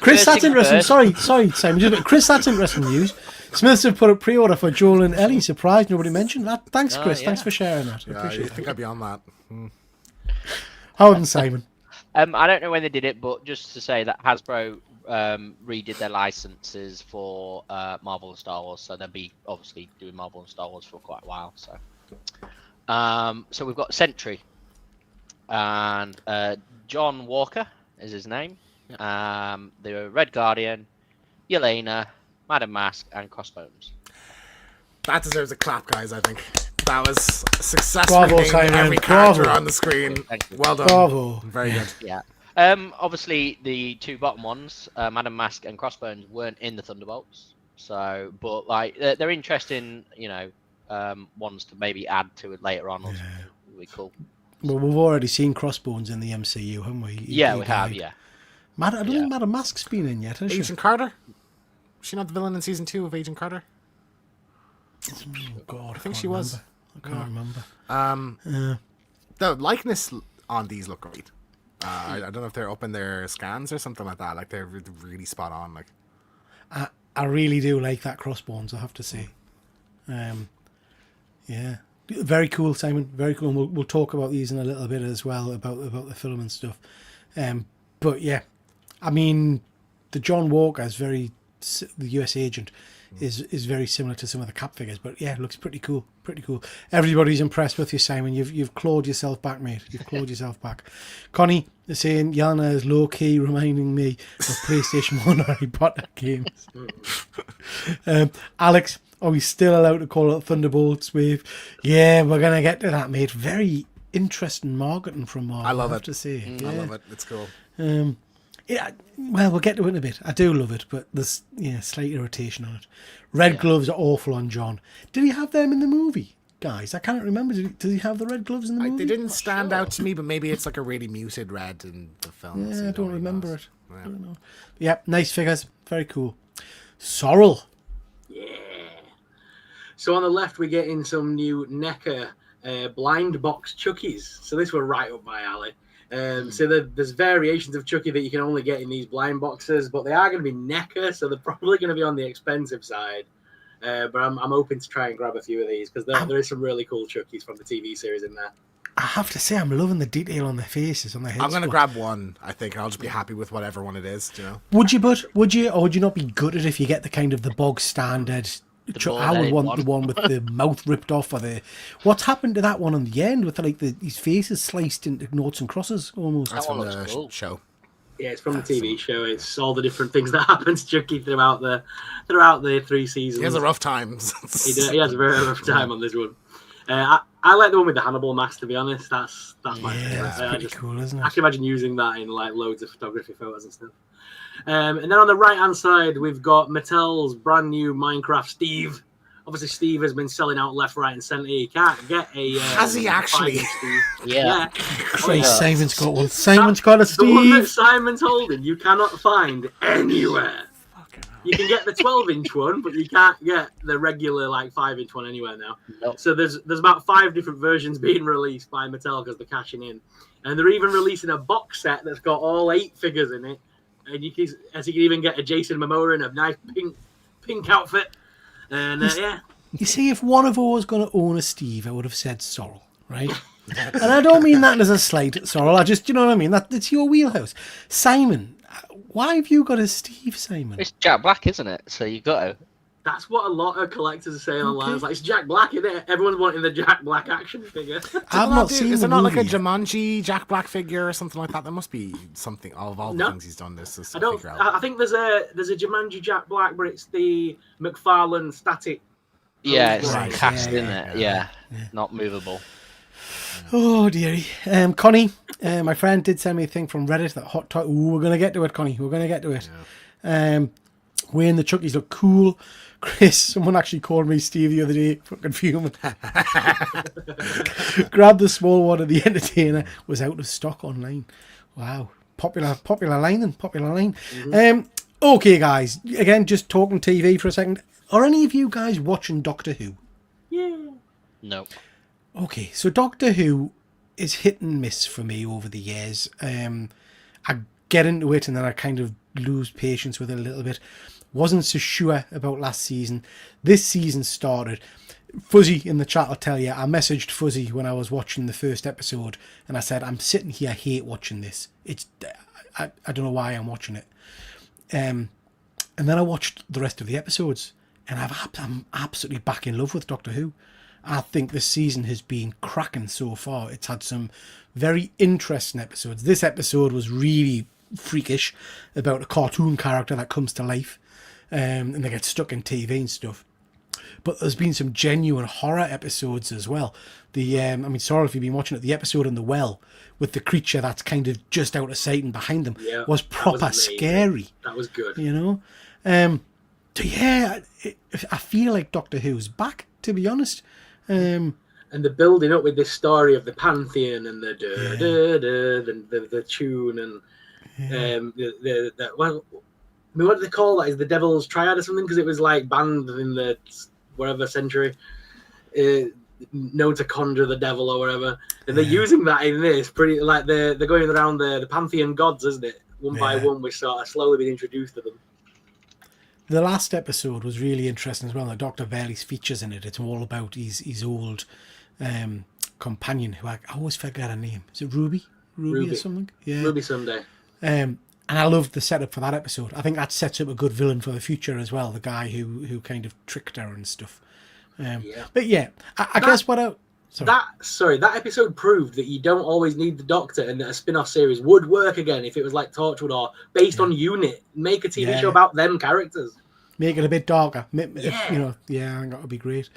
Chris, First that's things interesting. first. Sorry, Simon. Chris, that's interesting news. Smiths have put a pre-order for Joel and Ellie. Surprised nobody mentioned that. Thanks, Chris. yeah. Thanks for sharing that. I Yeah, appreciate you it. think I'd be on that? Howard and Simon. I don't know when they did it, but just to say that Hasbro redid their licenses for Marvel and Star Wars, so they'll be obviously doing Marvel and Star Wars for quite a while. So we've got Sentry and John Walker is his name. The Red Guardian, Yelena, Madam Mask, and Crossbones. That deserves a clap, guys. I think that was a successful Bravo, name. Simon. Every character Bravo. on the screen. Thank you. Well done. Bravo. Very good. Yeah. Obviously, the 2 bottom ones, Madam Mask and Crossbones, weren't in the Thunderbolts. So, but like they're interesting, ones to maybe add to it later on. Or something. Would be cool. Well, we've already seen Crossbones in the MCU, haven't we? Yeah, He we have. died. Yeah. I don't Yeah. think Madam Mask's been in yet, has she? Agent Carter. Was she not the villain in season 2 of Agent Carter? Oh, God, I think she was. I can't remember. The likeness on these look great. I don't know if they're up in their scans or something like that. Like they're really spot on. Like I really do like that Crossbones, I have to say. Yeah. Very cool, Simon. Very cool. And we'll talk about these in a little bit as well, about the film and stuff. But yeah, I mean, the John Walker is the US agent is very similar to some of the Cap figures, but yeah, it looks pretty cool. Pretty cool. Everybody's impressed with you, Simon. You've clawed yourself back, mate. You've clawed yourself back. Connie is saying Yana is low key reminding me of PlayStation 1 Harry Potter games. Alex, are we still allowed to call it Thunderbolts wave? Yeah, we're gonna get to that, mate. Very interesting marketing from Marvel. I love have it. to say. I love it. It's cool. Yeah, well, we'll get to it in a bit. I do love it, but there's slight irritation on it. Red gloves are awful on John. Did he have them in the movie, guys? I can't remember. Did he have the red gloves in the movie? They didn't stand out to me, but maybe it's like a really muted red in the film. so Yeah, you I don't really remember know. it. I don't know. Yeah, nice figures. Very cool. Sorrel. So on the left, we're getting some new NECA blind box Chuckies. So this were right up my alley. So there's variations of Chucky that you can only get in these blind boxes, but they are going to be NECA, so they're probably going to be on the expensive side. But I'm hoping to try and grab a few of these because there is some really cool Chuckies from the TV series in there. I have to say, I'm loving the detail on their faces, on their heads. I'm gonna but- grab one, I think, and I'll just be happy with whatever one it is. Do you know? Would you, or would you not be gutted if you get the kind of the bog standard? I would bald-headed want one. the one with the mouth ripped off, or the. What's happened to that one on the end with his faces sliced into noughts and crosses almost? That's one from looks the cool. show. Yeah, it's from the TV show. It's all the different things that happen to Chucky throughout the 3 seasons. He has a rough time. He has a very rough time on this one. I like the one with the Hannibal mask, to be honest. That's my Yeah, favorite. that's pretty cool, isn't I it? can imagine using that in like loads of photography photos and stuff. And then on the right hand side, we've got Mattel's brand new Minecraft Steve. Obviously, Steve has been selling out left, right, and centre. You can't get a. Has he actually? Steve. Yeah. Oh, yeah. Simon's got one. Simon's got a The one that Steve. Simon's holding, you cannot find anywhere. You can get the 12-inch one, but you can't get the regular like 5-inch one anywhere now. Nope. So there's about 5 different versions being released by Mattel because they're cashing in, and they're even releasing a box set that's got all 8 figures in it, and you can even get a Jason Momoa in a nice pink outfit, and yeah. You see, if one of us was going to own a Steve, I would have said Sorrel, right? And I don't mean that as a slight at Sorrel. I just, you know what I mean? It's your wheelhouse. Simon, why have you got a Steve, Simon? It's Jack Black, isn't it? So you got to. That's what a lot of collectors are saying online. It's like, it's Jack Black, isn't it? Everyone's wanting the Jack Black action figure. I've not seen Is the there not like a movie. Jumanji Jack Black figure or something like that? There must be something of all the No. things he's done. This is I don't. figure out. I think there's a Jumanji Jack Black, but it's the McFarlane static. Yeah, it's Right, cast, yeah, isn't it? Yeah. Not movable. Oh, dearie. Connie, my friend did send me a thing from Reddit, that hot topic. Ooh, we're going to get to it, Connie. We're going to get to it. Wayne, the Chuckies look cool. Chris, someone actually called me Steve the other day. Fucking fuming. Grabbed the small one of the Entertainer. Was out of stock online. Wow. Popular line then. Popular line. Okay, guys. Again, just talking TV for a second. Are any of you guys watching Doctor Who? No. Okay, so Doctor Who is hit and miss for me over the years. I get into it and then I kind of lose patience with it a little bit. Wasn't so sure about last season. This season started. Fuzzy in the chat will tell you, I messaged Fuzzy when I was watching the first episode and I said, I'm sitting here, I hate watching this. I don't know why I'm watching it. And then I watched the rest of the episodes and I'm absolutely back in love with Doctor Who. I think this season has been cracking so far. It's had some very interesting episodes. This episode was really freakish, about a cartoon character that comes to life and they get stuck in TV and stuff. But there's been some genuine horror episodes as well. Sorry if you've been watching it, the episode in the well with the creature that's kind of just out of sight and behind them was proper amazing. scary. That was good. You know? I feel like Doctor Who's back, to be honest. And the building up with this story of the Pantheon and the the tune and what do they call that? Is the Devil's Triad or something? Because it was like banned in the whatever century, known to conjure the devil or whatever. And they're using that in this pretty like they're going around the Pantheon gods, isn't it? One by one, we sort of slowly being introduced to them. The last episode was really interesting as well. Dr. Bailey's features in it. It's all about his old companion, who I always forget her name. Is it Ruby? Ruby or something? Yeah. Ruby Sunday. And I loved the setup for that episode. I think that sets up a good villain for the future as well. The guy who kind of tricked her and stuff. But yeah, I guess what I... Sorry. That episode proved that you don't always need the Doctor and that a spin-off series would work again if it was like Torchwood or based on Unit. Make a TV show about them characters. Make it a bit darker. I think that would be great.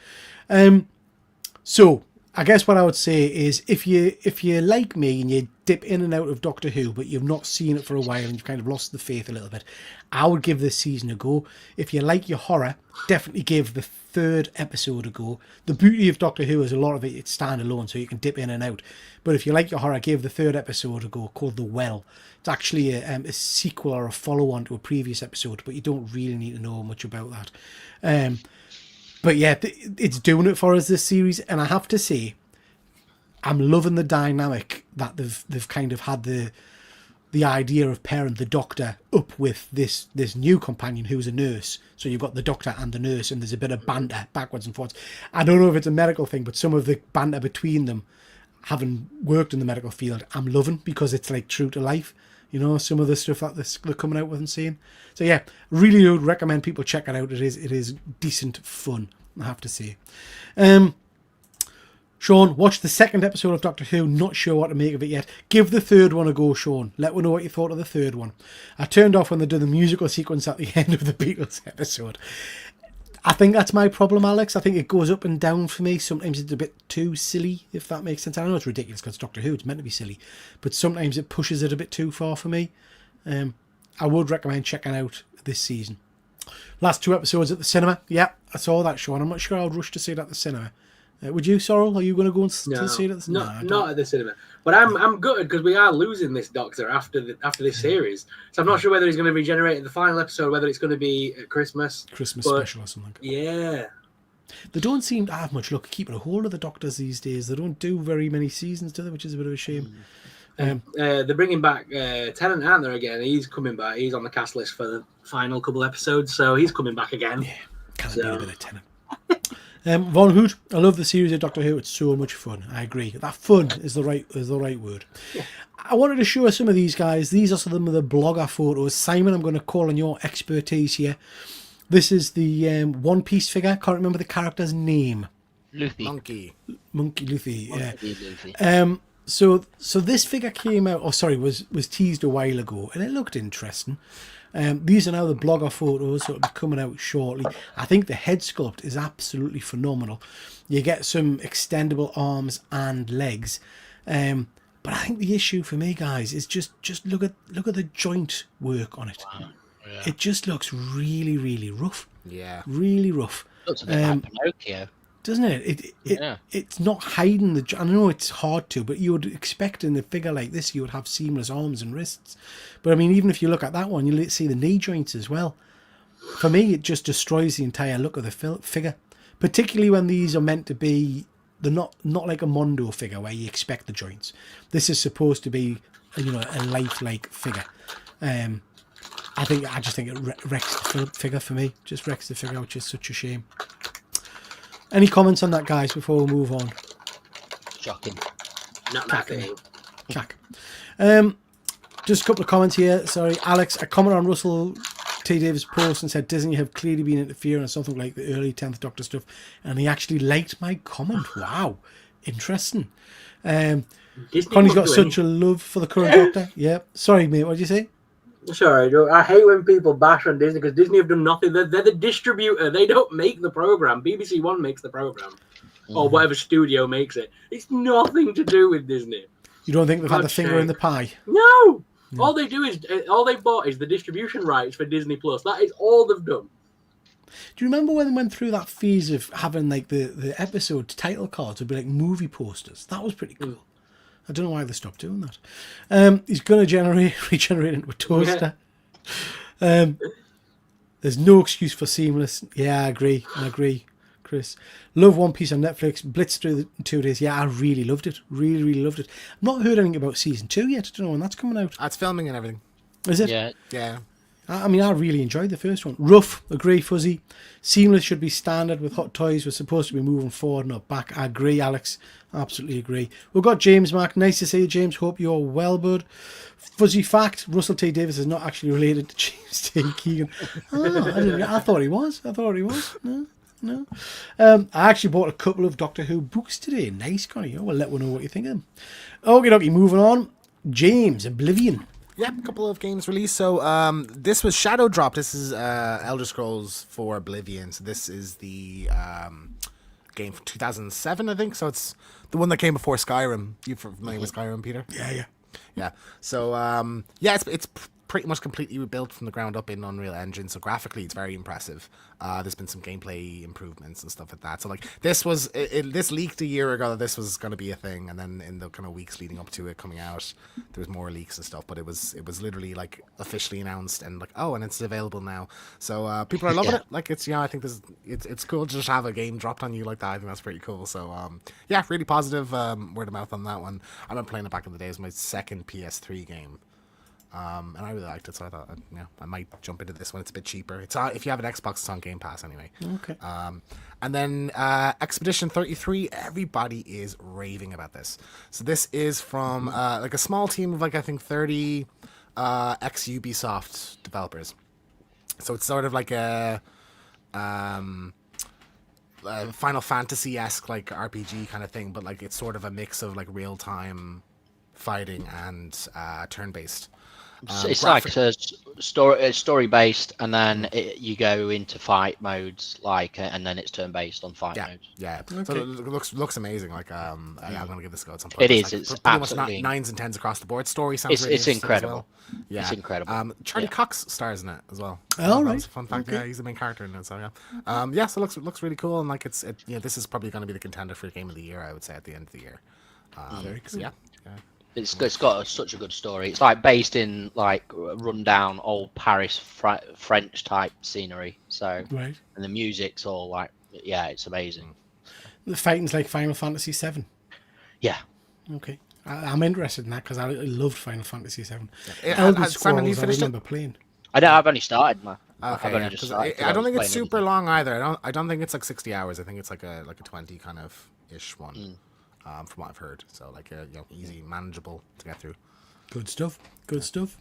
So I guess what I would say is if you're like me and you dip in and out of Doctor Who, but you've not seen it for a while and you've kind of lost the faith a little bit, I would give this season a go. If you like your horror, definitely give the 3rd episode a go. The beauty of Doctor Who is a lot of it's standalone, so you can dip in and out. But if you like your horror, give the 3rd episode a go, called The Well. It's actually a sequel or a follow-on to a previous episode, but you don't really need to know much about that. But yeah, it's doing it for us this series, and I have to say, I'm loving the dynamic that they've kind of had the idea of pairing the Doctor up with this new companion who's a nurse. So you've got the Doctor and the nurse, and there's a bit of banter backwards and forwards. I don't know if it's a medical thing, but some of the banter between them having worked in the medical field, I'm loving, because it's like true to life. You know, some of the stuff that they're coming out with and seeing. So yeah, really would recommend people check it out. It is decent fun, I have to say. Sean, watch the second episode of Doctor Who. Not sure what to make of it yet. Give the third one a go, Sean. Let me know what you thought of the third one. I turned off when they did the musical sequence at the end of the Beatles episode. I think that's my problem, Alex. I think it goes up and down for me. Sometimes it's a bit too silly, if that makes sense. I know it's ridiculous because it's Doctor Who. It's meant to be silly. But sometimes it pushes it a bit too far for me. I would recommend checking out this season. Last 2 episodes at the cinema. Yeah, I saw that, Sean. I'm not sure I'd rush to see it at the cinema. Would you, Sorrel? Are you going to go and to see it at the cinema? Not at the cinema. But I'm gutted because we are losing this Doctor after this series. So I'm not sure whether he's going to be generated the final episode, whether it's going to be at Christmas special or something. Yeah. They don't seem to have much luck keeping a hold of the Doctors these days. They don't do very many seasons, do they? Which is a bit of a shame. They're bringing back Tennant, aren't they, again? He's coming back. He's on the cast list for the final couple episodes, so he's coming back again. Yeah, kind of need a bit of Tennant. Von Hood, I love the series of Doctor Who. It's so much fun. I agree. That fun is the right word. Yeah. I wanted to show some of these guys. These are some of the blogger photos. Simon, I'm going to call on your expertise here. This is the One Piece figure. Can't remember the character's name. Luffy. Monkey Luffy. Yeah. Luffy. So this figure came out. Was teased a while ago, and it looked interesting. These are now the blogger photos, so it'll be coming out shortly. I think the head sculpt is absolutely phenomenal. You get some extendable arms and legs, but I think the issue for me, guys, is just look at the joint work on it. Wow. Yeah. It just looks really, really rough. Yeah, really rough. Looks a bit like Pinocchio. Doesn't it? It's not hiding the... I know it's hard to, but you would expect in a figure like this, you would have seamless arms and wrists. But I mean, even if you look at that one, you'll see the knee joints as well. For me, it just destroys the entire look of the figure. Particularly when these are meant to be... They're not like a Mondo figure where you expect the joints. This is supposed to be, a lifelike figure. I just think it wrecks the figure for me. Just wrecks the figure, which is such a shame. Any comments on that, guys, before we move on? Shocking. Not that thing. Jack. Just a couple of comments here. Sorry, Alex. I commented on Russell T. Davis' post and said Disney have clearly been interfering on something like the early 10th Doctor stuff, and he actually liked my comment. Wow. Interesting. Connie's got such a love for the current Doctor. Yeah. Sorry, mate. What did you say? Sorry, I hate when people bash on Disney because Disney have done nothing. They're the distributor. They don't make the program. BBC One makes the program, or whatever studio makes it. It's nothing to do with Disney. You don't think they've had a finger in the pie? No. All they do is all they bought is the distribution rights for Disney Plus. That is all they've done. Do you remember when they went through that phase of having like the episode title cards would be like movie posters? That was pretty cool. I don't know why they stopped doing that. He's going to regenerate into a toaster. There's no excuse for seamless. Yeah, I agree, Chris. Love One Piece on Netflix. Blitzed through in 2 days. Yeah, I really loved it. Really, really loved it. I've not heard anything about season 2 yet. I don't know when that's coming out. It's filming and everything. Is it? Yeah. I mean, I really enjoyed the first one. Rough, agree, fuzzy. Seamless should be standard with Hot Toys. We're supposed to be moving forward, not back. I agree, Alex. Absolutely agree. We've got James Mark. Nice to see you, James. Hope you're well, bud. Fuzzy fact, Russell T. Davis is not actually related to James T. Keegan. I thought he was. No. I actually bought a couple of Doctor Who books today. Nice, Connie. We'll let one know what you think of them. Okay, moving on. James, Oblivion. Yeah, a couple of games released. So this was Shadow Drop. This is Elder Scrolls 4 Oblivion. So this is the game from 2007, I think. So it's the one that came before Skyrim. You familiar with Skyrim, Peter? Yeah. So it's pretty much completely rebuilt from the ground up in Unreal Engine. So graphically, it's very impressive. There's been some gameplay improvements and stuff like that. So like this was this leaked a year ago that this was going to be a thing, and then in the kind of weeks leading up to it coming out, there was more leaks and stuff. But it was literally like officially announced and like and it's available now. So people are loving it. Like it's I think it's cool to just have a game dropped on you like that. I think that's pretty cool. So really positive word of mouth on that one. I've been playing it back in the day. It was my second PS3 game. and I really liked it, so I thought, I might jump into this one. It's a bit cheaper. It's if you have an Xbox, it's on Game Pass anyway. Okay. And then Expedition 33, everybody is raving about this. So this is from like a small team of like I think 30 ex-Ubisoft developers. So it's sort of like a Final Fantasy-esque like RPG kind of thing, but like it's sort of a mix of like real-time fighting and turn-based. It's like a story based, and then you go into fight modes, and then it's turn based on fight modes. Yeah. Okay. So it looks amazing. Like I'm gonna give this a go at some point. It is. Like, It's pretty much absolutely 9s and 10s across the board. Story sounds It's really interesting incredible. As well. Yeah, It's incredible. Charlie Yeah. Cox stars in it as well. Oh, right. That's a fun fact. Okay. Yeah, he's the main character in it. So yeah, so it looks really cool, and like this is probably going to be the contender for Game of the Year, I would say, at the end of the year. Very So, cool. yeah. It's got such a good story. It's like based in like rundown old Paris French type scenery. So Right. and the music's all like it's amazing. The fighting's like Final Fantasy VII. Yeah. Okay. I'm interested in that because I loved Final Fantasy VII. Simon, Scrolls, you I finished it? remember playing. I know. I've only started. I've Okay, only yeah, just 'cause started. 'cause I don't was think it's playing super other long either. I don't think it's like 60 hours. I think it's like a 20 kind of ish one, from what I've heard. So like easy, manageable to get through. Good stuff. Good stuff.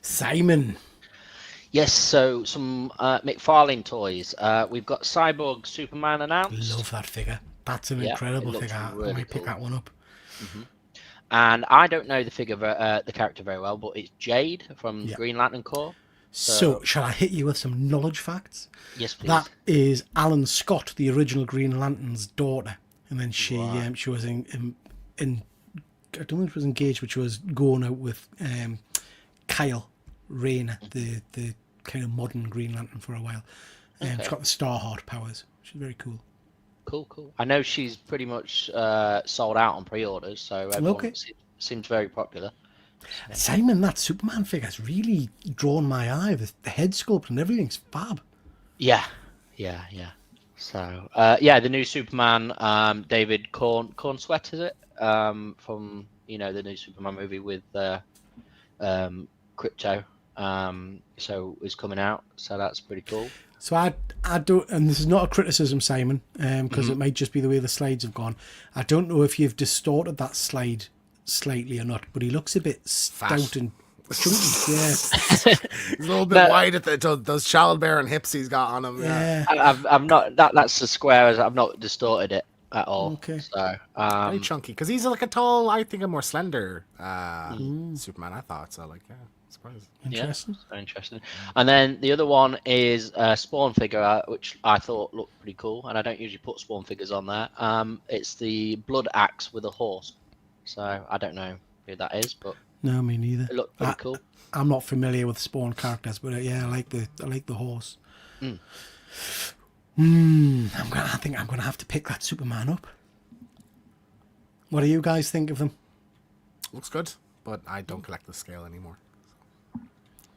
Simon. Yes, so some McFarlane toys. We've got Cyborg Superman announced, Love that figure. That's an Yeah, incredible it looks figure. I really might pick cool. that one up. and I don't know the character very well, but it's Jade from Yeah. Green Lantern Corps. So, shall I hit you with some knowledge facts? Yes, please. That is Alan Scott, the original Green Lantern's daughter, and then she was in I don't think she was engaged, but she was going out with Kyle Rayner, the kind of modern Green Lantern for a while. She's got the Starheart powers. She's very cool. Cool. I know she's pretty much sold out on pre-orders, so everyone seems very popular. Simon, that Superman figure's really drawn my eye. The head sculpt and everything's fab. Yeah. So, the new Superman, David Cornsweet, is it? From the new Superman movie with Crypto. So is coming out. So that's pretty cool. So I don't, and this is not a criticism, Simon, because it might just be the way the slides have gone. I don't know if you've distorted that slide slightly or not, but he looks a bit stout and chunky. Yeah. He's a little bit wide at those childbearing hips he's got on him. Yeah. I'm not. That's as square as I've not distorted it at all. Okay. So Very chunky because he's like a tall, I think a more slender Superman. I thought so. Like surprised. Interesting. Yeah, very interesting. And then the other one is a Spawn figure, which I thought looked pretty cool. And I don't usually put Spawn figures on there. It's the Blood Axe with a horse. So I don't know who that is, but No, me neither. it looked pretty cool. I'm not familiar with Spawn characters, but I like the horse. I think I'm gonna have to pick that Superman up. What do you guys think of them? Looks good, but I don't collect the scale anymore.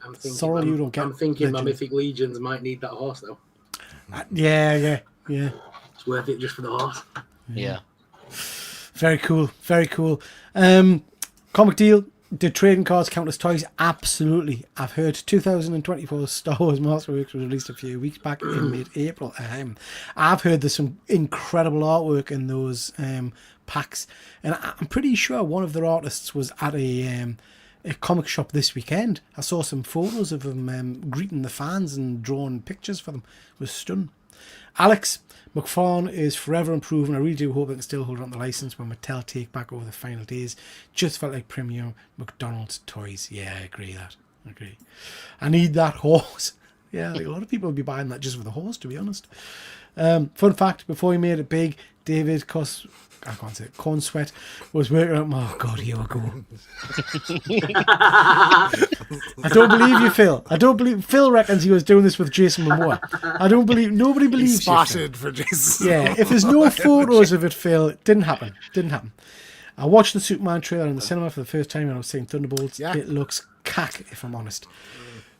I'm thinking, Sorry, you don't get I'm thinking my Legend. Mythic Legions might need that horse though. Yeah. It's worth it just for the horse. Yeah. Very cool. Very cool. Comic deal. Did trading cards count as toys? Absolutely. I've heard 2024 Star Wars Masterworks was released a few weeks back in mid-April. I've heard there's some incredible artwork in those packs, and I'm pretty sure one of their artists was at a comic shop this weekend. I saw some photos of him greeting the fans and drawing pictures for them. It was stunning. Alex, McFarlane is forever improving. I really do hope they can still hold on the license when Mattel take back over the final days. Just felt like premium McDonald's toys. Yeah, I agree that. I agree. I need that horse. Yeah, like a lot of people would be buying that just for the horse, to be honest. Fun fact, before he made it big, David Cornsweet was working out. Oh God, here we go. I don't believe you, Phil. I don't believe Phil reckons he was doing this with Jason Momoa. I don't believe nobody believes you, Phil. Spotted for Jason. Yeah, if there's no photos of it, Phil, it didn't happen. I watched the Superman trailer in the cinema for the first time when I was seeing Thunderbolts. Yeah. It looks cack, if I'm honest.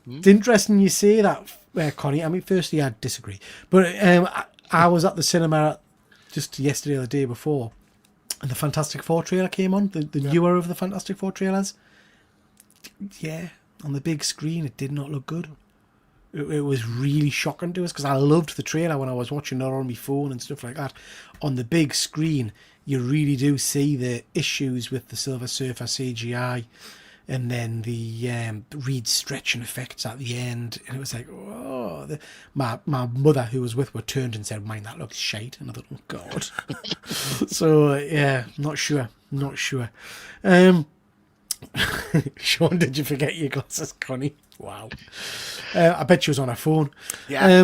It's interesting you say that, Connie. I mean, firstly, I disagree. But I was at the cinema just yesterday or the day before, and the Fantastic Four trailer came on, the newer of the Fantastic Four trailers. Yeah, on the big screen, it did not look good. It was really shocking to us because I loved the trailer when I was watching it on my phone and stuff like that. On the big screen, you really do see the issues with the Silver Surfer CGI, and then the Reed stretching effects at the end. And it was like, oh, my mother who was with her turned and said, "Mine, that looks shite." And I thought, oh God. So yeah, not sure. Sean, did you forget your glasses, Connie? Wow. I bet she was on her phone. Yeah.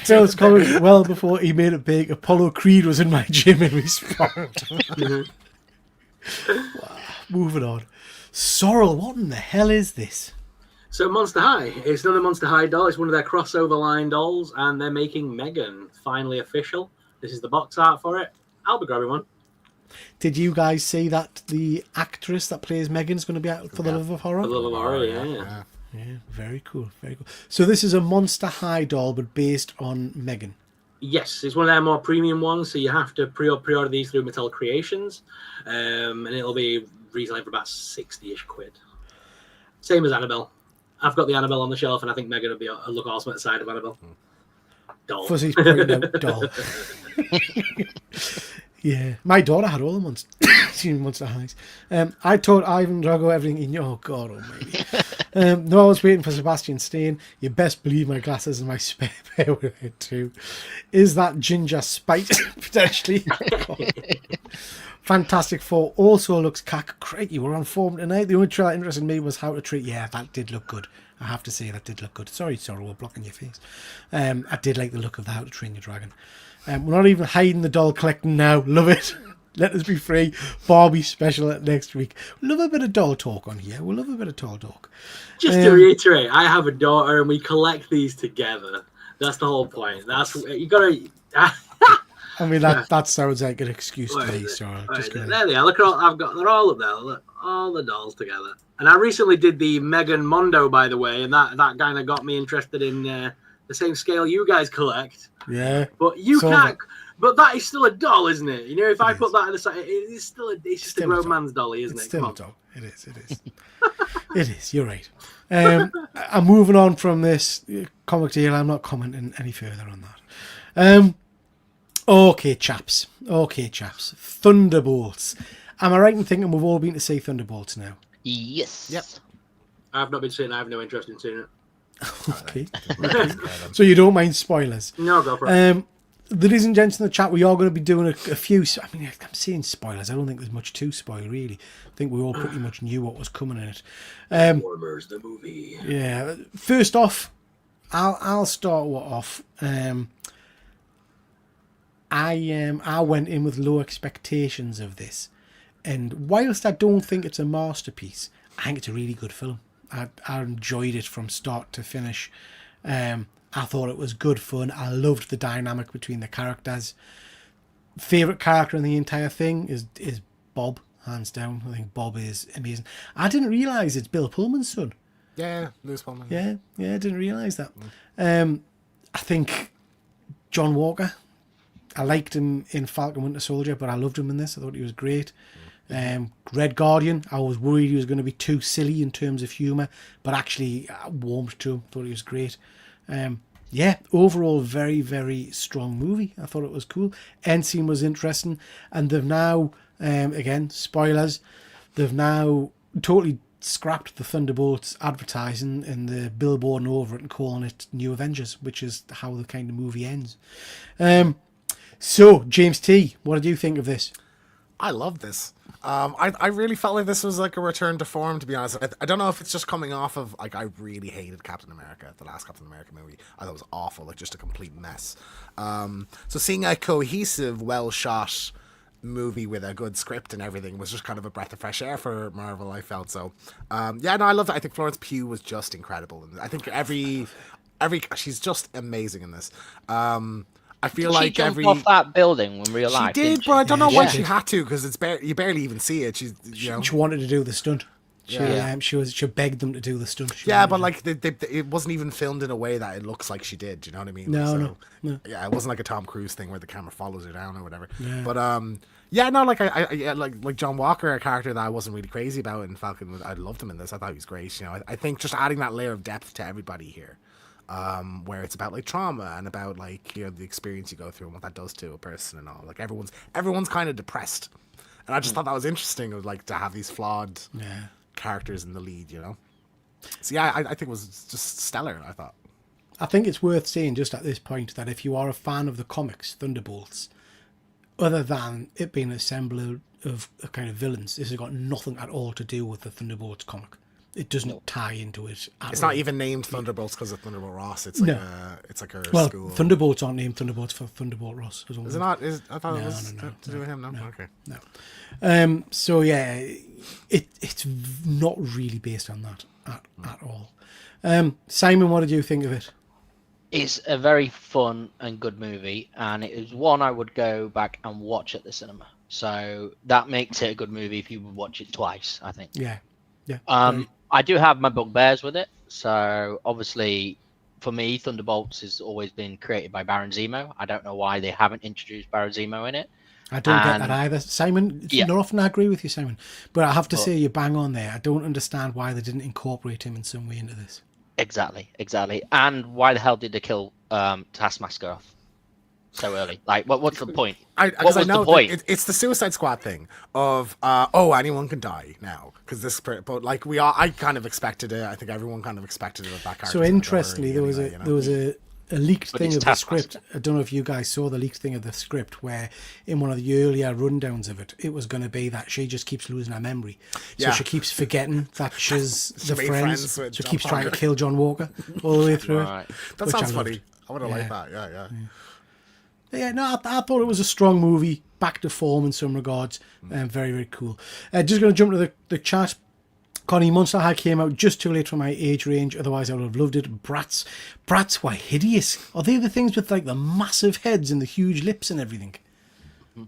Tales Comics, well before he made it big, Apollo Creed was in my gym in response. Wow. Moving on. Sorrel, what in the hell is this? So Monster High, it's another Monster High doll. It's one of their crossover line dolls, and they're making Megan finally official. This is the box art for it. I'll be grabbing one. Did you guys see that the actress that plays Megan is going to be out for The Love of Horror? The Love of Horror, yeah. Yeah, very cool, very cool. So this is a Monster High doll, but based on Megan. Yes, it's one of their more premium ones, so you have to pre-order these through Mattel Creations, and it'll be retailing for about 60-ish quid. Same as Annabelle. I've got the Annabelle on the shelf, and I think Megan will be a look awesome at the side of Annabelle. Doll. Fuzzy's pointing out doll. Yeah, my daughter had all the Monster Highs. I taught Ivan Drago everything he knew. Oh God almighty. No, I was waiting for Sebastian Stain. You best believe my glasses and my spare pair were here too. Is that Ginger Spite potentially? Fantastic Four also looks crikey. We're on form tonight. The only trailer that interested me was How to Treat. Yeah, that did look good. I have to say that did look good. Sorry, we're blocking your face. I did like the look of the How to Train Your Dragon. We're not even hiding the doll collecting now. Love it. Let us be free. Barbie special next week. Love a bit of doll talk on here. We'll love a bit of doll talk. Just to reiterate, I have a daughter and we collect these together. That's the whole point. That's you gotta. I mean that sounds like an excuse to me. So there they are. Look at all I've got. They're all up there. Look, all the dolls together. And I recently did the Megan Mondo, by the way, and that kind of got me interested in the same scale you guys collect. Yeah. But you can't. But that is still a doll, isn't it? You know, if I put that on the side, it's still it's just a grown man's dolly, isn't it? Still a doll. It is. It is. You're right. I'm moving on from this comic deal. I'm not commenting any further on that. Okay, chaps. Thunderbolts. Am I right in thinking we've all been to see Thunderbolts now? Yes. Yep. I've not been seeing it. I have no interest in seeing it. Okay. So you don't mind spoilers? No, go for it. Ladies and gents in the chat, we are going to be doing a few. I mean, I'm saying spoilers. I don't think there's much to spoil, really. I think we all pretty much knew what was coming in it. Transformers, the movie. Yeah. First off, I'll start off. I went in with low expectations of this, and whilst I don't think it's a masterpiece, I think it's a really good film. I enjoyed it from start to finish. I thought it was good fun. I loved the dynamic between the characters. Favorite character in the entire thing is Bob, hands down. I think Bob is amazing. I didn't realize it's Bill Pullman's son. Yeah, Lewis Pullman. Yeah, I didn't realize that. I think John Walker. I liked him in Falcon Winter Soldier, but I loved him in this. I thought he was great. Red Guardian, I was worried he was going to be too silly in terms of humour, but actually I warmed to him. Thought he was great. Overall, very, very strong movie. I thought it was cool. End scene was interesting, and they've now, again, spoilers, they've now totally scrapped the Thunderbolts advertising and the billboard over it and calling it New Avengers, which is how the kind of movie ends. So, James T, what did you think of this? I love this. I really felt like this was like a return to form, to be honest. I don't know if it's just coming off of, like, I really hated Captain America, the last Captain America movie. I thought it was awful, like, just a complete mess. So seeing a cohesive, well-shot movie with a good script and everything was just kind of a breath of fresh air for Marvel, I felt. So, I loved it. I think Florence Pugh was just incredible. And I think she's just amazing in this. I feel like she jumped off that building in real life. She did, but I don't know why she had to, because you barely even see it. She wanted to do the stunt. She begged them to do the stunt. But like it wasn't even filmed in a way that it looks like she did. Do you know what I mean? No. Yeah, it wasn't like a Tom Cruise thing where the camera follows her down or whatever. Yeah. But like I like John Walker, a character that I wasn't really crazy about in Falcon. I loved him in this. I thought he was great. You know, I think just adding that layer of depth to everybody here, where it's about like trauma and about like, you know, the experience you go through and what that does to a person and all. Like everyone's kind of depressed, and I just thought that was interesting. Of like to have these flawed characters in the lead, you know. So yeah, I think it was just stellar. I think it's worth saying just at this point that if you are a fan of the comics Thunderbolts, other than it being an assembly of a kind of villains, this has got nothing at all to do with the Thunderbolts comic. It doesn't tie into it at It's all. not even named Thunderbolts because of Thunderbolt Ross. It's like it's like her school. Thunderbolts aren't named Thunderbolts for Thunderbolt Ross. Is it not? I thought it was to do with him. No, okay. No. So yeah, it's not really based on that at all. Simon, what did you think of it? It's a very fun and good movie, and it is one I would go back and watch at the cinema. So that makes it a good movie if you would watch it twice, I think. Yeah. I do have my bugbears with it. So obviously, for me, Thunderbolts has always been created by Baron Zemo. I don't know why they haven't introduced Baron Zemo in it. I don't get that either, Simon. Not often I agree with you, Simon, but I have to say you bang on there. I don't understand why they didn't incorporate him in some way into this. Exactly. And why the hell did they kill Taskmaster off so early? Like, what's the point? What was the point? It's the Suicide Squad thing of anyone can die now because this. But like I kind of expected it. I think everyone kind of expected it with that character. So interestingly, there was a leaked thing of the script. I don't know if you guys saw the leaked thing of the script where in one of the earlier rundowns of it was going to be that she just keeps losing her memory. So she keeps forgetting that she's the friends. So she keeps trying to kill John Walker all the way through it. That sounds funny. I would have liked that. Yeah. No, I thought it was a strong movie, back to form in some regards. Very, very cool. Just going to jump to the chat. Connie, Monster High came out just too late for my age range, otherwise I would have loved it. Brats were hideous. Are they the things with like the massive heads and the huge lips and everything?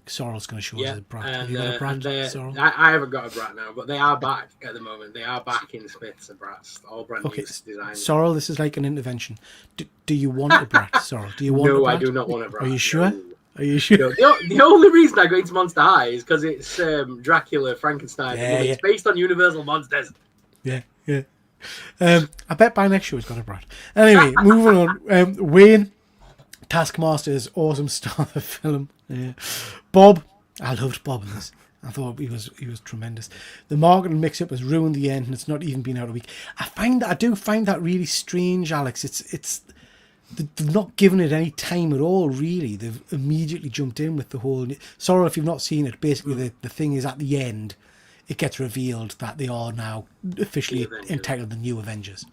Sorrel's going to show us a brat. Have you got a brat, Sorrel? I haven't got a brat now, but they are back at the moment. They are back in Smiths and brats, all brand new designs. Sorrel, this is like an intervention. Do you want a brat, Sorrel? Do you want a brat? No, I do not want a brat. Are you sure? No. Are you sure? No, the only reason I got into Monster High is because it's Dracula, Frankenstein. It's based on Universal Monsters. Yeah. I bet by next show it's got a brat. Anyway, moving on. Wayne, Taskmaster is awesome star of the film. Yeah. Bob, I loved Bob in this. I thought he was tremendous. The marketing mix-up has ruined the end, and it's not even been out a week. I do find that really strange, Alex. It's they've not given it any time at all, really. They've immediately jumped in with the whole... Sorry if you've not seen it. Basically, the thing is at the end, it gets revealed that they are now officially entitled the New Avengers.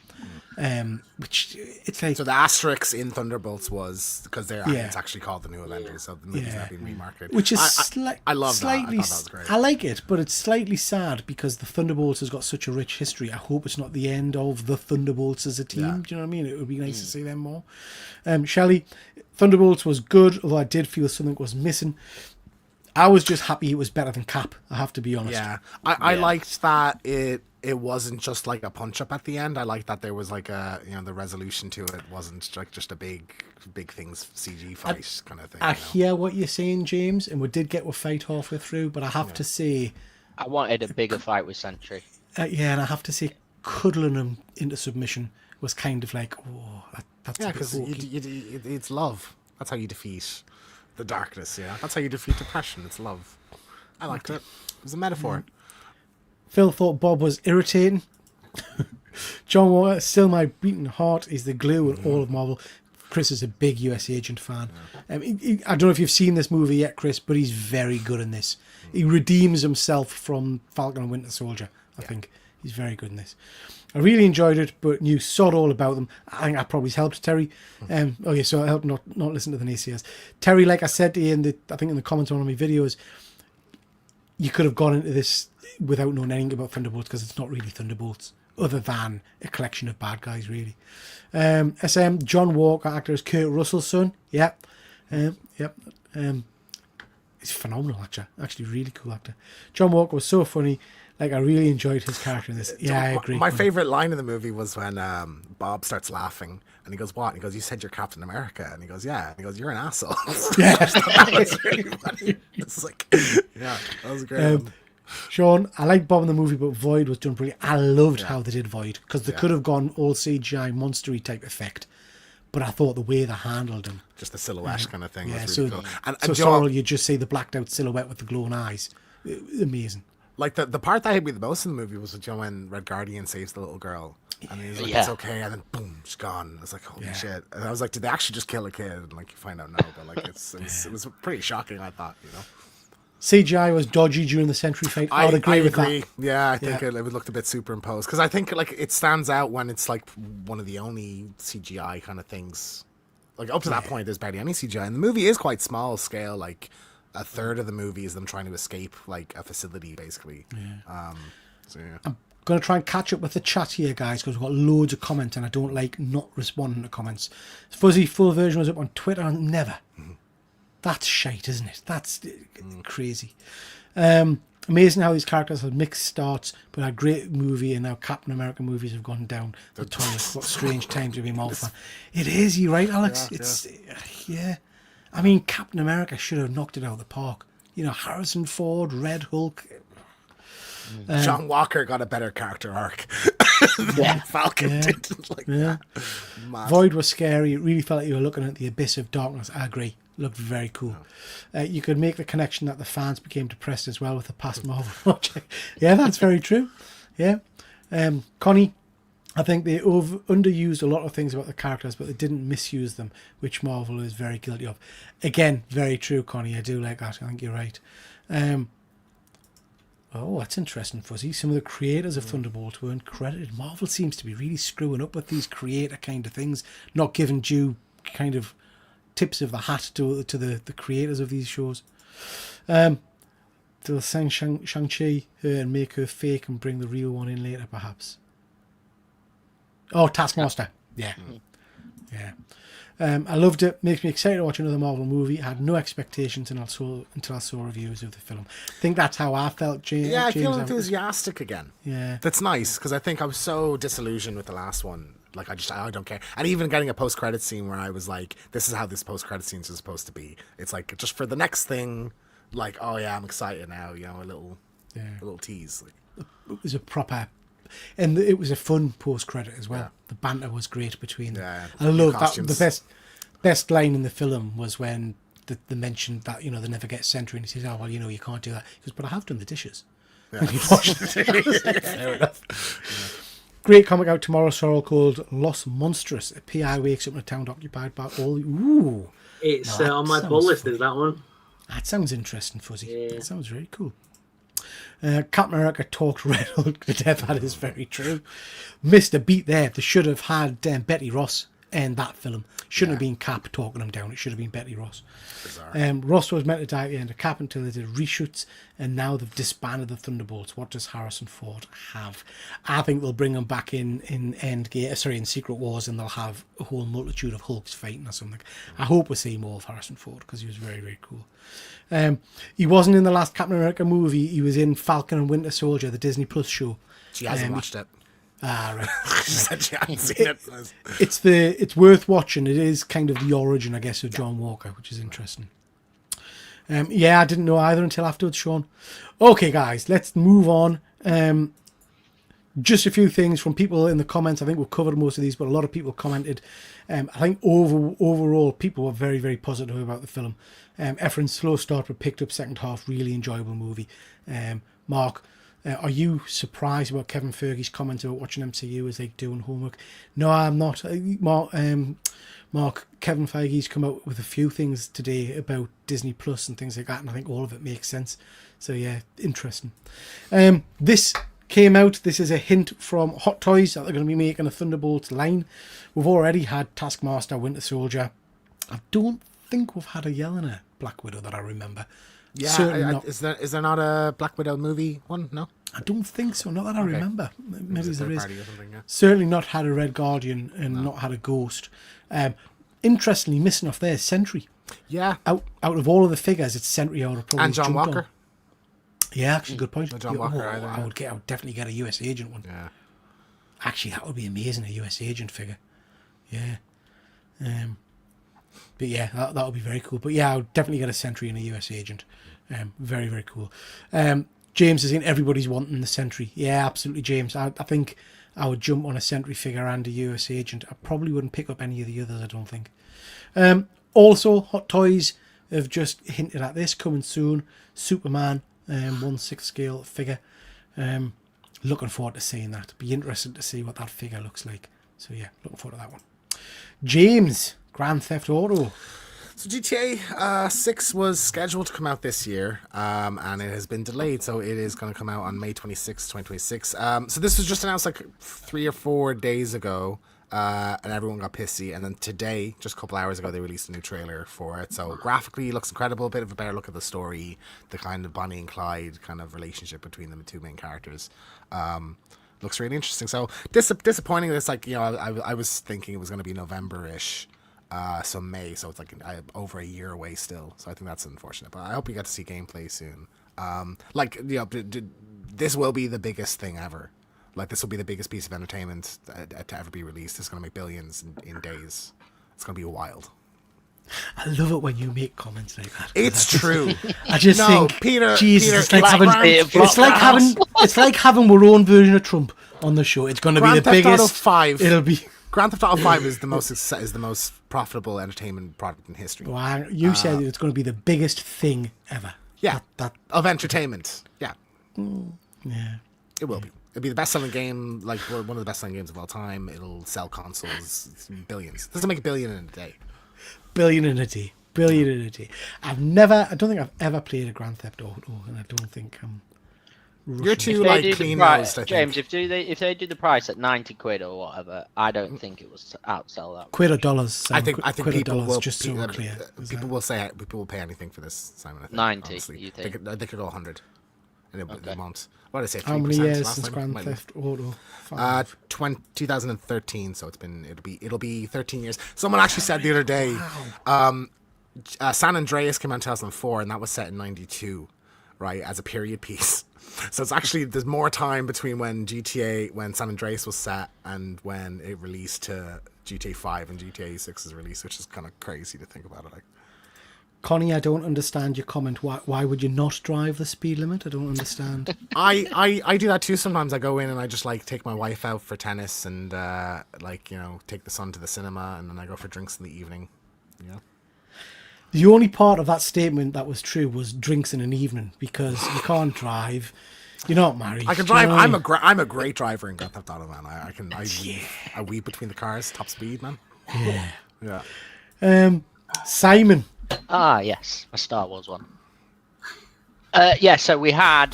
Which it's like... So the asterisk in Thunderbolts was because it's actually called the New Avengers, so the movie's not being remarketed. Which is I love slightly, that. I thought that was great. I like it, but it's slightly sad because the Thunderbolts has got such a rich history. I hope it's not the end of the Thunderbolts as a team. Yeah. Do you know what I mean? It would be nice to see them more. Shelley, Thunderbolts was good, although I did feel something was missing. I was just happy it was better than Cap, I have to be honest. Yeah, I liked that it wasn't just like a punch up at the end. I liked that there was like the resolution to it wasn't like just a big things CG fight kind of thing. I hear what you're saying, James, and we did get a fight halfway through, but I have to say... I wanted a bigger fight with Sentry. And I have to say cuddling him into submission was kind of like, that's because it's love. That's how you defeat the darkness, That's how you defeat depression. It's love. I liked it. It was a metaphor. Phil thought Bob was irritating. John Walker, still my beating heart, is the glue in all of Marvel. Chris is a big US Agent fan. I don't know if you've seen this movie yet, Chris, but he's very good in this. He redeems himself from Falcon and Winter Soldier, I think. He's very good in this. I really enjoyed it, but knew sod all about them. I think that probably helped Terry. So I helped not listen to the naysayers. Terry, like I said to you in the comments on one of my videos, you could have gone into this without knowing anything about Thunderbolts because it's not really Thunderbolts, other than a collection of bad guys, really. John Walker, actor as Kurt Russell's son. Yep. He's a phenomenal actor. Actually, really cool actor. John Walker was so funny. Like, I really enjoyed his character in this. Yeah, I agree. My favorite line in the movie was when Bob starts laughing and he goes, "What?" And he goes, "You said you're Captain America." And he goes, "Yeah." And he goes, "You're an asshole." Yeah. That was really funny. It's like, yeah, that was a great. One. Sean, I like Bob in the movie, but Void was done brilliant. I loved how they did Void, because they could have gone all CGI monstery type effect, but I thought the way they handled him, Just the silhouette kind of thing. yeah. Was really So, cool. And so Joe, Sorrel, you just see the blacked out silhouette with the glowing eyes. Amazing. like the part that hit me the most in the movie was when Red Guardian saves the little girl. And he's like, Yeah. "It's okay," and then boom, she's gone. I was like, "Holy shit!" And I was like, "Did they actually just kill a kid?" And like, you find out no, but like, it was pretty shocking. I thought, CGI was dodgy during the Sentry fight. I would agree with that. Yeah, I think it looked a bit superimposed because I think like it stands out when it's like one of the only CGI kind of things. Like up to that point, there's barely any CGI, and the movie is quite small scale. Like a third of the movie is them trying to escape like a facility, basically. So yeah. I'm going to try and catch up with the chat here, guys, because we've got loads of comments and I don't like not responding to comments. Fuzzy full version was up on Twitter and never. That's shite, isn't it? That's crazy. Amazing how these characters had mixed starts, but a great movie, and now Captain America movies have gone down the toilet. What strange time to be Marvel fan. It is, you're right, Alex. Yeah. I mean, Captain America should have knocked it out of the park. Harrison Ford, Red Hulk. John Walker got a better character arc. Yeah. Falcon didn't like that. Mad. Void was scary. It really felt like you were looking at the abyss of darkness. I agree. Looked very cool. You could make the connection that the fans became depressed as well with the past Marvel project. Yeah, that's very true. Yeah. Connie, I think they underused a lot of things about the characters, but they didn't misuse them, which Marvel is very guilty of. Again, very true, Connie. I do like that. I think you're right. Oh, that's interesting, Fuzzy. Some of the creators of Thunderbolt weren't credited. Marvel seems to be really screwing up with these creator kind of things, not giving due kind of tips of the hat to the creators of these shows. They'll send Shang-Chi and make her fake and bring the real one in later, perhaps. Oh, Taskmaster. Yeah. Yeah. I loved it. Makes me excited to watch another Marvel movie. I had no expectations until I saw reviews of the film. I think that's how I felt, James. Yeah, I feel enthusiastic again. Yeah. That's nice, because I think I was so disillusioned with the last one. Like, I don't care. And even getting a post-credit scene where I was like, this is how this post-credit scene is supposed to be. It's like, just for the next thing, like, oh yeah, I'm excited now, a little tease. Like, It was a proper... And it was a fun post-credit as well. Yeah. The banter was great between them. Yeah, I love that. costumes. The best line in the film was when they mentioned that, they never get Sentry, and he says, oh, well, you can't do that. He goes, but I have done the dishes. Yeah. And he washed the Fair enough. Great comic out tomorrow, Sorrel, called Los Monstrous. A PI wakes up in a town occupied by all... Ooh. It's No, on my that pull sounds list, fun. is that one? That sounds interesting, Fuzzy. Yeah. That sounds really cool. Captain America talked Red Hulk to death. That is very true. Missed a beat there. They should have had Betty Ross in that film. Shouldn't have been Cap talking him down. It should have been Betty Ross. bizarre. Ross was meant to die at the end of Cap until they did reshoots, and now they've disbanded the Thunderbolts. What does Harrison Ford have? I think they'll bring him back in Endgame, in Secret Wars, and they'll have a whole multitude of Hulks fighting or something. I hope we see more of Harrison Ford, because he was very, very cool. He wasn't in the last Captain America movie. He was in Falcon and Winter Soldier, the Disney Plus show. She hasn't watched it. Ah, right. She said she hadn't seen it. It's worth watching. It is kind of the origin, I guess, of John Walker, which is interesting. I didn't know either until afterwards, Sean. Okay, guys, let's move on. Just a few things from people in the comments. I think we've covered most of these, but a lot of people commented. I think overall, people were very, very positive about the film. Efren's slow start but picked up second half. Really enjoyable movie. Mark, are you surprised about Kevin Feige's comment about watching MCU as like doing homework? No, I'm not. Mark, Kevin Feige's come out with a few things today about Disney Plus and things like that, and I think all of it makes sense. So yeah, interesting. This came out. This is a hint from Hot Toys that they're going to be making a Thunderbolts line. We've already had Taskmaster, Winter Soldier. I don't think we've had a Yelena Black Widow that I remember. Yeah, is there not a Black Widow movie one? No, I don't think so. Not that I remember. Maybe there is. Party or something, yeah. Certainly not had a Red Guardian and not had a Ghost. Interestingly, missing off there is Sentry. Yeah, Out of all of the figures, it's Sentry I would have probably and John jumped Walker. on. Yeah, actually, good point. No John Walker either, I would definitely get a US agent one. Yeah. Actually, that would be amazing, a US agent figure. Yeah. But yeah, that would be very cool. But yeah, I would definitely get a Sentry and a US agent. Very, very cool. James is in everybody's wanting the Sentry. Yeah, absolutely, James. I think I would jump on a Sentry figure and a US agent. I probably wouldn't pick up any of the others, I don't think. Also, Hot Toys have just hinted at this coming soon. Superman, 1/6 scale figure. Looking forward to seeing that. Be interesting to see what that figure looks like. So yeah, looking forward to that one. James, Grand Theft Auto. So GTA 6 was scheduled to come out this year, and it has been delayed. So it is going to come out on May 26, 2026. So this was just announced like 3 or 4 days ago, and everyone got pissy. And then today, just a couple hours ago, they released a new trailer for it. So graphically, it looks incredible. A bit of a better look at the story, the kind of Bonnie and Clyde kind of relationship between the two main characters. Looks really interesting. So disappointing. It's like, I was thinking it was going to be November-ish. So May, so it's like over a year away still. So I think that's unfortunate. But I hope you get to see gameplay soon. This will be the biggest thing ever. Like, this will be the biggest piece of entertainment to ever be released. It's going to make billions in days. It's going to be wild. I love it when you make comments like that. It's true. I just think, Peter. Jesus, Peter, it's like having our own version of Trump on the show. It's going to be the Grand Theft Auto biggest. 5. It'll be. Grand Theft Auto 5 is the most profitable entertainment product in history. Well, you said it's going to be the biggest thing ever. Yeah, That of entertainment. Yeah, yeah. it will be. It'll be the best-selling game, like one of the best-selling games of all time. It'll sell consoles, it's billions. This will make $1 billion in a day. Billion in a day. Billion in a day. I don't think I've ever played a Grand Theft Auto, and I don't think I'm. You're too If they do the clean price- nosed, I think. James, if they do the price at 90 quid or whatever, I don't think it was outsell that. Quid or dollars. Simon. I think quid or people dollars, will. just so we're clear. People will pay anything for this, Simon. I think, 90, honestly. you think? They could go 100, and it Okay. won't. What did I say? 3% How many years last since time? Grand Might be. Theft Auto? 5? 2013. So it'll be 13 years. Someone actually said the other day, San Andreas came out in 2004, and that was set in 92, right, as a period piece. So it's actually, there's more time between when San Andreas was set and when it released to GTA 5 and GTA 6's release, which is kind of crazy to think about it. Like, Connie, I don't understand your comment. Why would you not drive the speed limit? I don't understand. I do that too sometimes. I go in and I just like take my wife out for tennis and take the son to the cinema, and then I go for drinks in the evening. Yeah. The only part of that statement that was true was drinks in an evening, because you can't drive. You're not married. I can do you know drive. what I mean? I'm a great driver in Grand Theft Auto, man. I weave between the cars, top speed, man. Yeah. Yeah. Simon. Ah, yes, a Star Wars one. So we had.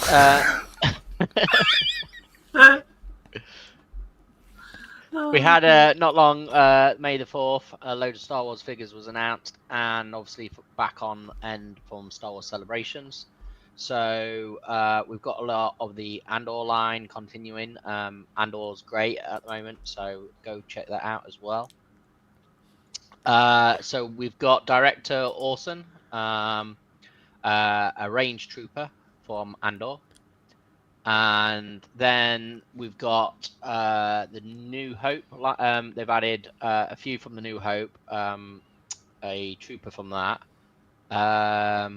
We had not long, May the 4th, a load of Star Wars figures was announced, and obviously back on end from Star Wars Celebrations. So we've got a lot of the Andor line continuing. Andor's great at the moment, so go check that out as well. So we've got Director Orson, a range trooper from Andor. And then we've got the New Hope. They've added a few from the New Hope. A trooper from that. I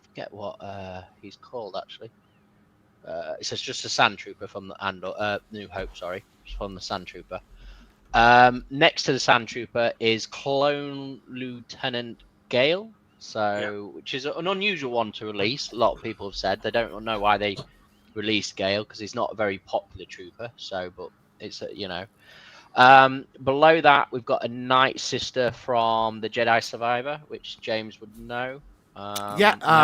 forget what he's called actually. It says just a Sand Trooper from the Andor. New Hope, sorry, from the Sand Trooper. Next to the Sand Trooper is Clone Lieutenant Gale. Which is an unusual one to release. A lot of people have said they don't know why they released Gale, because he's not a very popular trooper. But it's below that we've got a Night Sister from the Jedi Survivor, which James would know. Merrin,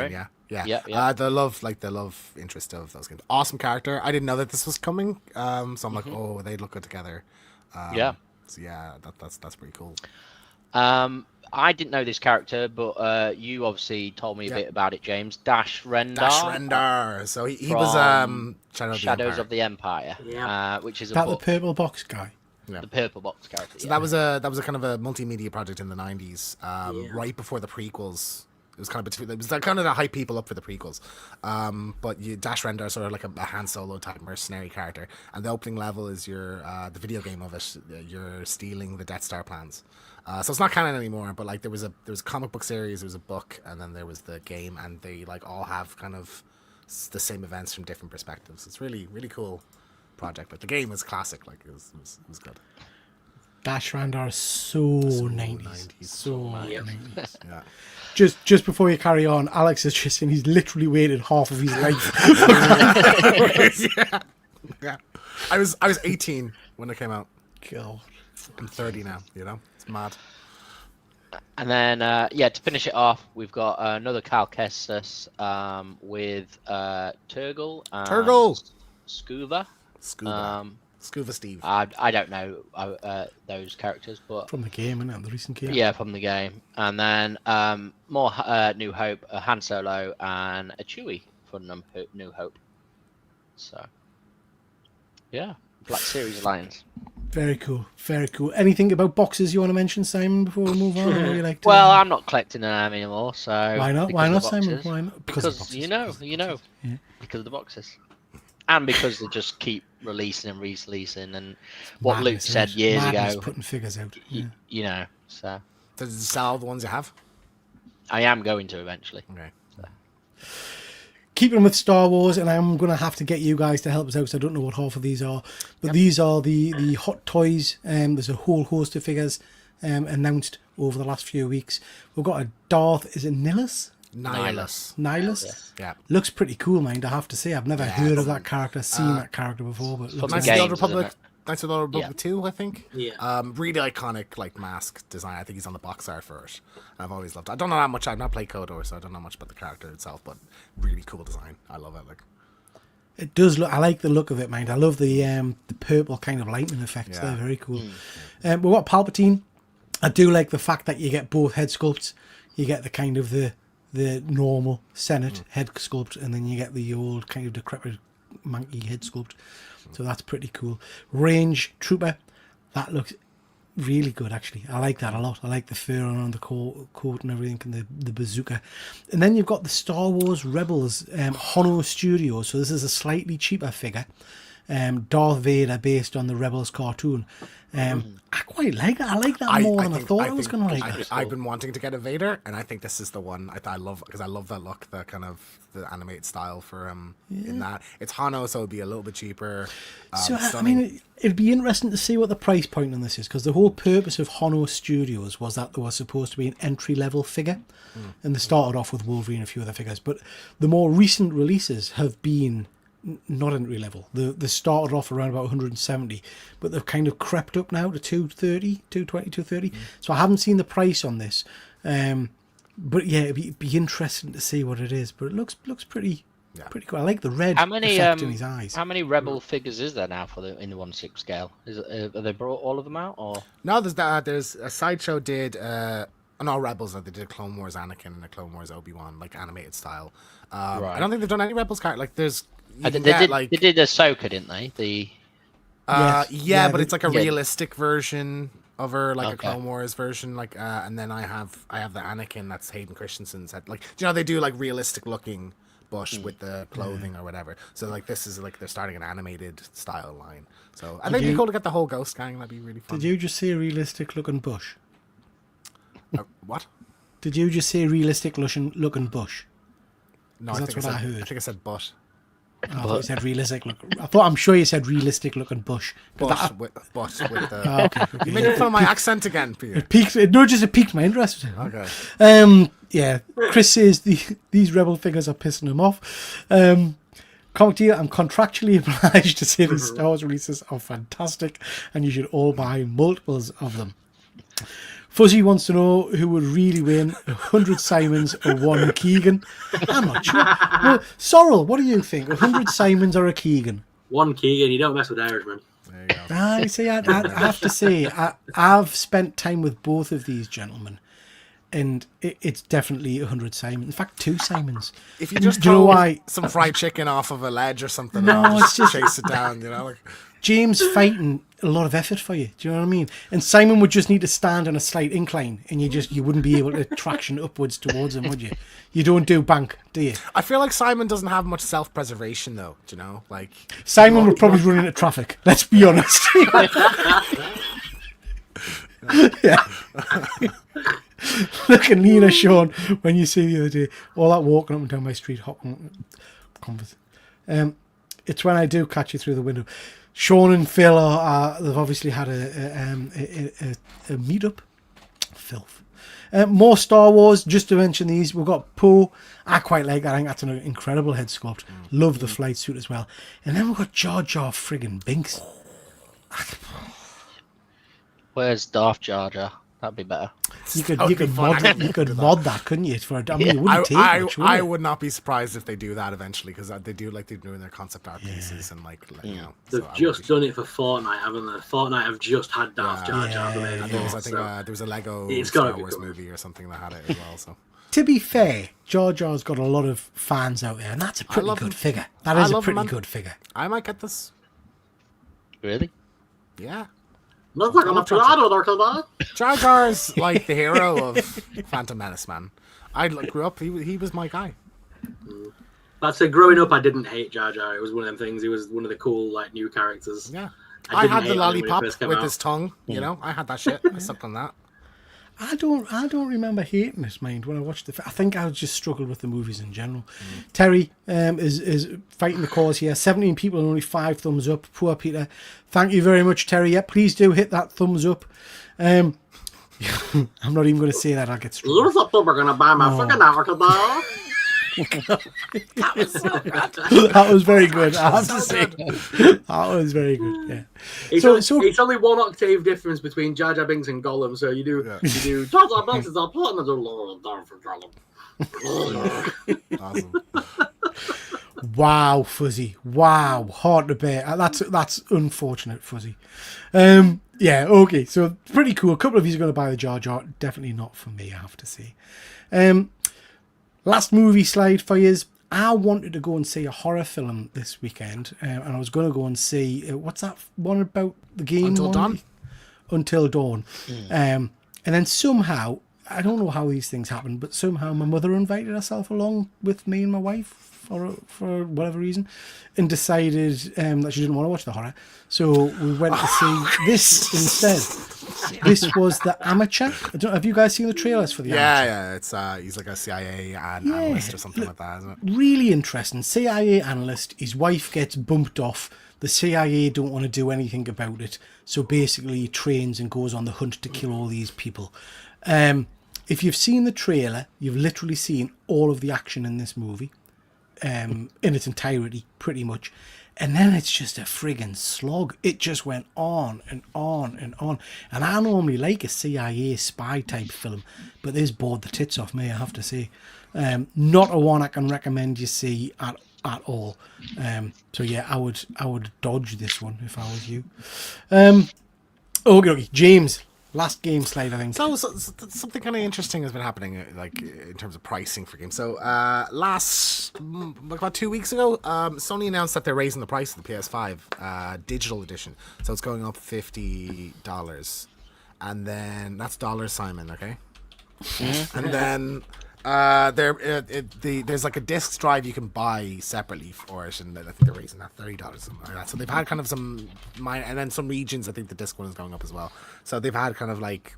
yeah. Yeah. The love interest of those games. Awesome character. I didn't know that this was coming. So I'm like, oh, they look good together. Yeah. So yeah, that's pretty cool. I didn't know this character, but you obviously told me a bit about it, James. Dash Rendar. Dash Rendar. So he was Shadows Shadows of the Empire. Yeah. Which is a That the book. purple box guy. Yeah. The purple box character. So yeah. that was a kind of a multimedia project in the 90s, right before the prequels. It was kind of between, it was kind of to hype people up for the prequels. But Dash Rendar is sort of like a Han Solo type mercenary character, and the opening level is your the video game of it. You're stealing the Death Star plans. So it's not canon anymore, but like there was a comic book series, there was a book, and then there was the game, and they like all have kind of the same events from different perspectives. It's really cool project. But the game was classic. Like it was good. Dash Randar is so 90s. So 90s. Yeah. Just before you carry on, Alex is just saying he's literally waited half of his life. Yeah. I was 18 when it came out. God. I'm 30 now. You know, it's mad. And then, to finish it off, we've got another Cal Kestis with Turgle and Turgle! Scuba. Scuba Steve. I don't know those characters, but From the game, isn't it? The recent game. yeah, from the game. And then more New Hope, a Han Solo, and a Chewie for New Hope. So, yeah, Black Series Alliance. Very cool. Very cool. Anything about boxes you want to mention, Simon, before we move on? Or you like to... Well, I'm not collecting them anymore, so why not? because Why of not, the Simon? boxes. Why not? Because of boxes. you know, Yeah. because of the boxes, and because they just keep releasing and releasing, and what Madness, Luke said isn't it? years Madness ago, putting figures out. Yeah. you know. So Does it sell the ones you have? I am going to eventually. Okay. Keeping with Star Wars, and I'm going to have to get you guys to help us out because I don't know what half of these are. But these are the Hot Toys. There's a whole host of figures announced over the last few weeks. We've got a Darth, is it Nihilus? Nihilus? Yeah. Looks pretty cool, mind, I have to say. I've never heard of that character, seen that character before. But it looks from Knights the of the games, Old Republic. isn't it? Knights of the Old Republic Yeah. 2, I think. Yeah. Really iconic, like, mask design. I think he's on the box art for it. I've always loved it. I don't know that much. I've not played KOTOR, so I don't know much about the character itself, but really cool design. I love it. Like, It does look. I like the look of it, mind. I love the purple kind of lightning effects. Yeah. They're very cool. We've got Palpatine. I do like the fact that you get both head sculpts. You get the kind of the normal Senate head sculpt, and then you get the old kind of decrepit monkey head sculpt. So that's pretty cool. Range Trooper. That looks really good, actually. I like that a lot. I like the fur on the coat and everything, and the bazooka. And then you've got the Star Wars Rebels Hono Studios. So this is a slightly cheaper figure. Darth Vader based on the Rebels cartoon. I quite like that. I like that more than I thought I was going to like it. I've been wanting to get a Vader, and I think this is the one I love, because I love that look, the kind of the animated style for him in that. It's Hano, so it'd be a little bit cheaper. So, I stunning. mean, it'd be interesting to see what the price point on this is, because the whole purpose of Hono Studios was that there was supposed to be an entry-level figure, and they started off with Wolverine and a few other figures, but the more recent releases have been not entry level. They started off around about 170, but they've kind of crept up now to 230, 220, 230. So I haven't seen the price on this, but yeah, it'd be interesting to see what it is. But it looks pretty cool. I like the red effect in his eyes. How many Rebel figures is there now in the 1/6 scale? Have they brought all of them out, or No, there's a Sideshow did no Rebels. They did a Clone Wars Anakin and a Clone Wars Obi-Wan, like animated style. Right. I don't think they've done any Rebels card. Like there's they did Ahsoka, didn't they? Yes. yeah, but it's like a Yeah. realistic version of her, like a Okay. Clone Wars version, like and then I have the Anakin, that's Hayden Christensen's head. Like, do you know they do like realistic looking Bush with the clothing or whatever. So like this is like they're starting an animated style line. So I think it'd be cool to get the whole Ghost gang. That'd be really fun. Did you just say realistic looking bush? What? Did you just say realistic looking bush? No, 'Cause I that's think what I said, heard. I think I said butt. I thought you said realistic look. I'm sure you said realistic looking bush. Butt with the. Oh, okay. You making fun of my accent again, Peter? It piqued my interest. Okay. Yeah. Chris says these Rebel figures are pissing him off. Comic deal, I'm contractually obliged to say the Star Wars releases are fantastic, and you should all buy multiples of them. Fuzzy wants to know who would really win, 100 Simons or 1 Keegan. I'm not sure. Well, Sorrel, what do you think? 100 Simons or a Keegan? One Keegan, you don't mess with Irishman. There you go. I see. I have to say, I've spent time with both of these gentlemen, and it's definitely 100 Simons. In fact, 2 Simons. If you And just do you know throw why some fried chicken off of a ledge or something, No, and it's just- chase it down, you know? Like, James fighting a lot of effort for you? Do you know what I mean? And Simon would just need to stand on a slight incline, and you wouldn't be able to traction upwards towards him, would you? You don't do bank, do you? I feel like Simon doesn't have much self-preservation, though. Do you know? Like, Simon would probably run into traffic. Let's be honest. Yeah. Look at Nina, Sean, when you see the other day, all that walking up and down my street, hopping, converse. It's when I do catch you through the window. Sean and Phil they've obviously had a meetup. Filth. More Star Wars. Just to mention these, we've got Poe. I quite like that. I think that's an incredible head sculpt. Love the flight suit as well. And then we've got Jar Jar friggin' Binks. Where's Darth Jar Jar? That'd be better. You would be could fun. mod that, couldn't you? For I mean, it wouldn't take much, would I it? would not be surprised if they do that eventually, because they do like they're doing their concept art pieces and like you know. They've so I would just be- done it for Fortnite, haven't they? Fortnite have just had Darth Jar Jar. Yeah, haven't they? There was, I So- think there was a Lego It's gotta Star be Wars cool. movie or something that had it as well. So To be fair, Jar Jar's got a lot of fans out there, and that's a pretty love good him. figure. That I is a love him, pretty man. good figure. I might get this. Really? Yeah, Looks like I'm a pirata there today. Jar Jar's like the hero of Phantom Menace, man. I grew up. He was my guy. I'd say growing up, I didn't hate Jar Jar. It was one of them things. He was one of the cool like new characters. Yeah, I I didn't had hate the him when he lollipop first came with out. his tongue. You know, I had that shit. I sucked on that. I don't remember hating this, mind, when I watched I think I just struggled with the movies in general. Terry is fighting the cause here. 17 people and only 5 thumbs up. Poor Peter. Thank you very much, Terry. Yeah, please do hit that thumbs up. I'm not even going to say that. I'll get strong. You thought we're gonna buy my fucking hour today? That was very good. I have to say. That was very good. Yeah. It's, So- only, so- it's only 1 octave difference between Jar Jar Binks and Gollum. So you do Jar Jar Binks is our partner to Lord for Gollum. Awesome. Wow, Fuzzy. Wow, hard to bear. That's unfortunate, Fuzzy. Yeah, okay. So pretty cool. A couple of you are going to buy the Jar Jar. Definitely not for me, I have to say. Last movie slide for you is I wanted to go and see a horror film this weekend, and I was going to go and see what's that one about the game? Until one? Dawn? Until Dawn. And then somehow, I don't know how these things happen, but somehow my mother invited herself along with me and my wife for whatever reason, and decided that she didn't want to watch the horror. So we went to see this instead. This was The Amateur. Have you guys seen the trailers for The Amateur? Yeah. It's he's like a CIA analyst or something like that, isn't it? Really interesting. CIA analyst, his wife gets bumped off. The CIA don't want to do anything about it. So basically he trains and goes on the hunt to kill all these people. If you've seen the trailer, you've literally seen all of the action in this movie. In its entirety, pretty much. And then it's just a friggin' slog. It just went on and on and on. And I normally like a CIA spy type film, but this bored the tits off me, I have to say. Not a one I can recommend you see at all. So yeah, I would dodge this one if I was you. Okay, James. Last game slide, I think. So something kind of interesting has been happening, like in terms of pricing for games. So about 2 weeks ago, Sony announced that they're raising the price of the PS5 digital edition. So it's going up $50, and then that's dollars, Simon. Okay, and then there's like a disc drive you can buy separately for it, and I think they're raising that $30 something like that. So they've had kind of some minor, and then some regions I think the disc one is going up as well. So they've had kind of like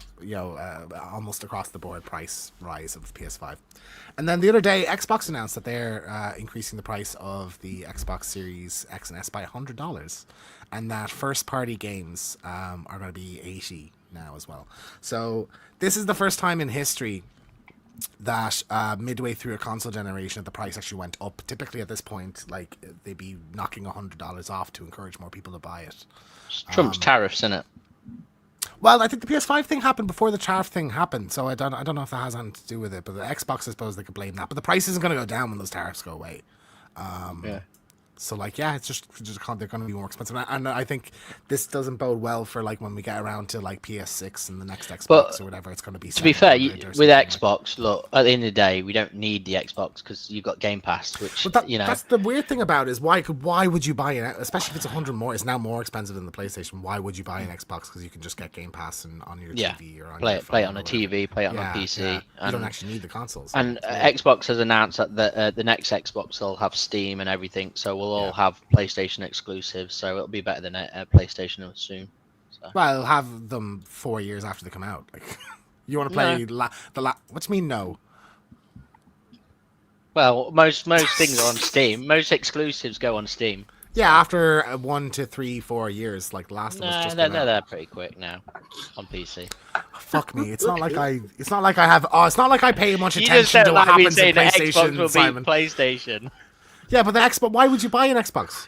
almost across the board price rise of the PS5. And then the other day, Xbox announced that they're increasing the price of the Xbox Series X and S by $100, and that first party games are going to be $80 now as well. So this is the first time in history that midway through a console generation the price actually went up. Typically at this point, like, they'd be knocking $100 off to encourage more people to buy it. Trump's tariffs in it. Well, I think the PS5 thing happened before the tariff thing happened, so I don't know if that has anything to do with it. But the Xbox, I suppose they could blame that. But the price isn't going to go down when those tariffs go away. Yeah. So like, yeah, it's just they're going to be more expensive, and I think this doesn't bode well for like when we get around to like PS6 and the next Xbox But or whatever. It's going to be. To be fair, 700 or with something like- Xbox, look, at the end of the day, we don't need the Xbox because you've got Game Pass, which But you know. that's the weird thing about it is why would you buy it, especially if it's 100 more? It's now more expensive than the PlayStation. Why would you buy an Xbox? Because you can just get Game Pass on your TV or on play your it, play it phone on or a whatever. TV, play it on a PC. Yeah. You And, don't actually need the consoles. and It's weird. Xbox has announced that the next Xbox will have Steam and everything, so we'll all have PlayStation exclusives. So it'll be better than a PlayStation soon. So. Well, I'll have them 4 years after they come out. Like, you want to play what do you mean no? Well, most things are on Steam. Most exclusives go on Steam. Yeah, after 1 to 3, 4 years, like Last of Us No, just they're, came out. they're pretty quick now on PC. Fuck me. It's not like I have. Oh, it's not like I pay much You just attention to don't what like me happens saying in that Xbox PlayStation, will Simon. beat PlayStation. Yeah, but the Xbox. Why would you buy an Xbox?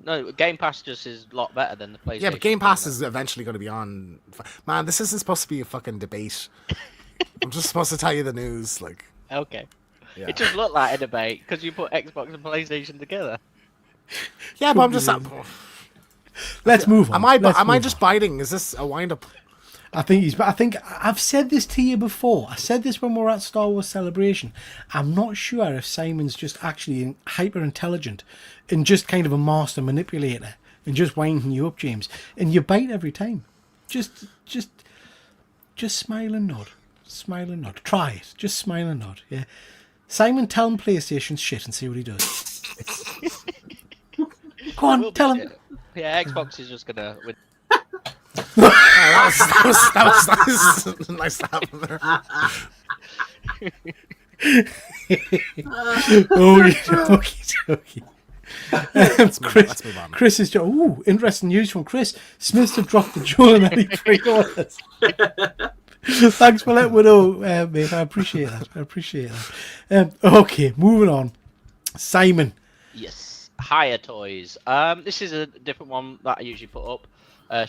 No, Game Pass just is a lot better than the PlayStation. Yeah, but Game Pass is eventually going to be on. Man, this isn't supposed to be a fucking debate. I'm just supposed to tell you the news. Like, Okay. yeah, It just looked like a debate because you put Xbox and PlayStation together. yeah, but I'm just. Let's move on. Am I Let's move just biting? Is this a wind up? I think I've said this to you before. I said this when we were at Star Wars Celebration. I'm not sure if Simon's just actually hyper intelligent and just kind of a master manipulator and just winding you up, James. And you bite every time. Just smile and nod. Smile and nod. Try it. Just smile and nod. Yeah. Simon, tell him PlayStation's shit and see what he does. Go on, tell him. Yeah, Xbox is just gonna win. That was nice to have there. Okay. Let's move on. Chris is ooh, interesting news from Chris. Smiths have dropped the Joel and Ellie pre-orders. Thanks for letting me know, mate. I appreciate that. Okay, moving on. Simon. Yes, Higher Toys. This is a different one that I usually put up.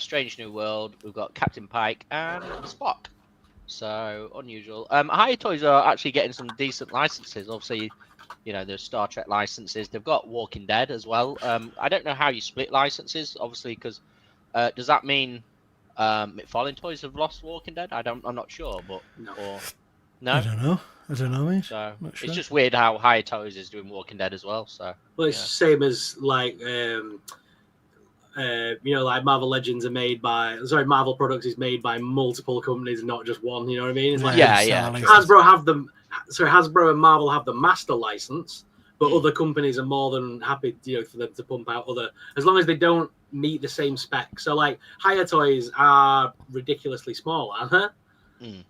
Strange New World. We've got Captain Pike and Spock. So unusual. Higher Toys are actually getting some decent licenses. Obviously, you know, there's Star Trek licenses. They've got Walking Dead as well. I don't know how you split licenses, obviously, because does that mean McFarlane Toys have lost Walking Dead? I'm not sure, but no. I don't know, mate. So Not sure. it's just weird how Higher Toys is doing Walking Dead as well. So Well, it's the same as like like Marvel Legends are made by Marvel Products is made by multiple companies, not just one. You know what I mean? It's like Yeah. Hasbro and Marvel have the master license, but other companies are more than happy, for them to pump out other, as long as they don't meet the same spec. So like Higher Toys are ridiculously small, aren't they?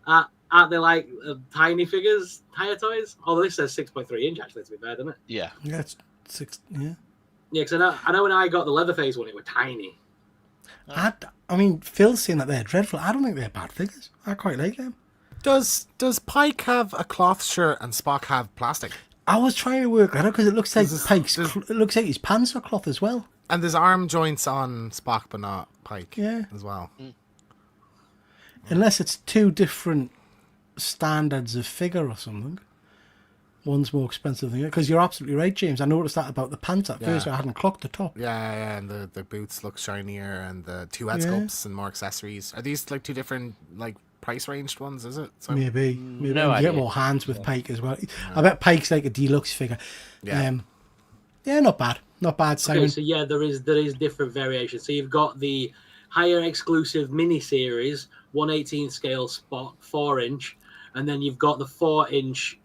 Aren't they like tiny figures? Higher Toys? Although this says 6.3 inch actually, to be fair, doesn't it? yeah. Yeah, it's 6. Yeah. Yeah, because I know when I got the Leatherface one, it was tiny. I mean, Phil's saying that they're dreadful. I don't think they're bad figures. I quite like them. Does Pike have a cloth shirt and Spock have plastic? I was trying to work that out because it looks like There's- it looks like his pants are cloth as well. And there's arm joints on Spock, but not Pike. Yeah. As well. Unless it's two different standards of figure or something. One's more expensive than the other. Because you're absolutely right, James. I noticed that about the pants at first. I hadn't clocked the top. Yeah, and the boots look shinier, and the two head sculpts and more accessories. Are these like two different like price ranged ones? Is it? So, Maybe No you get idea. more hands with Pike as well. I bet Pike's like a deluxe figure. Yeah. Yeah, not bad, Simon. Okay, so yeah, there is different variations. So you've got the higher exclusive mini series, 1/18 scale Spock, 4-inch, and then you've got the 4-inch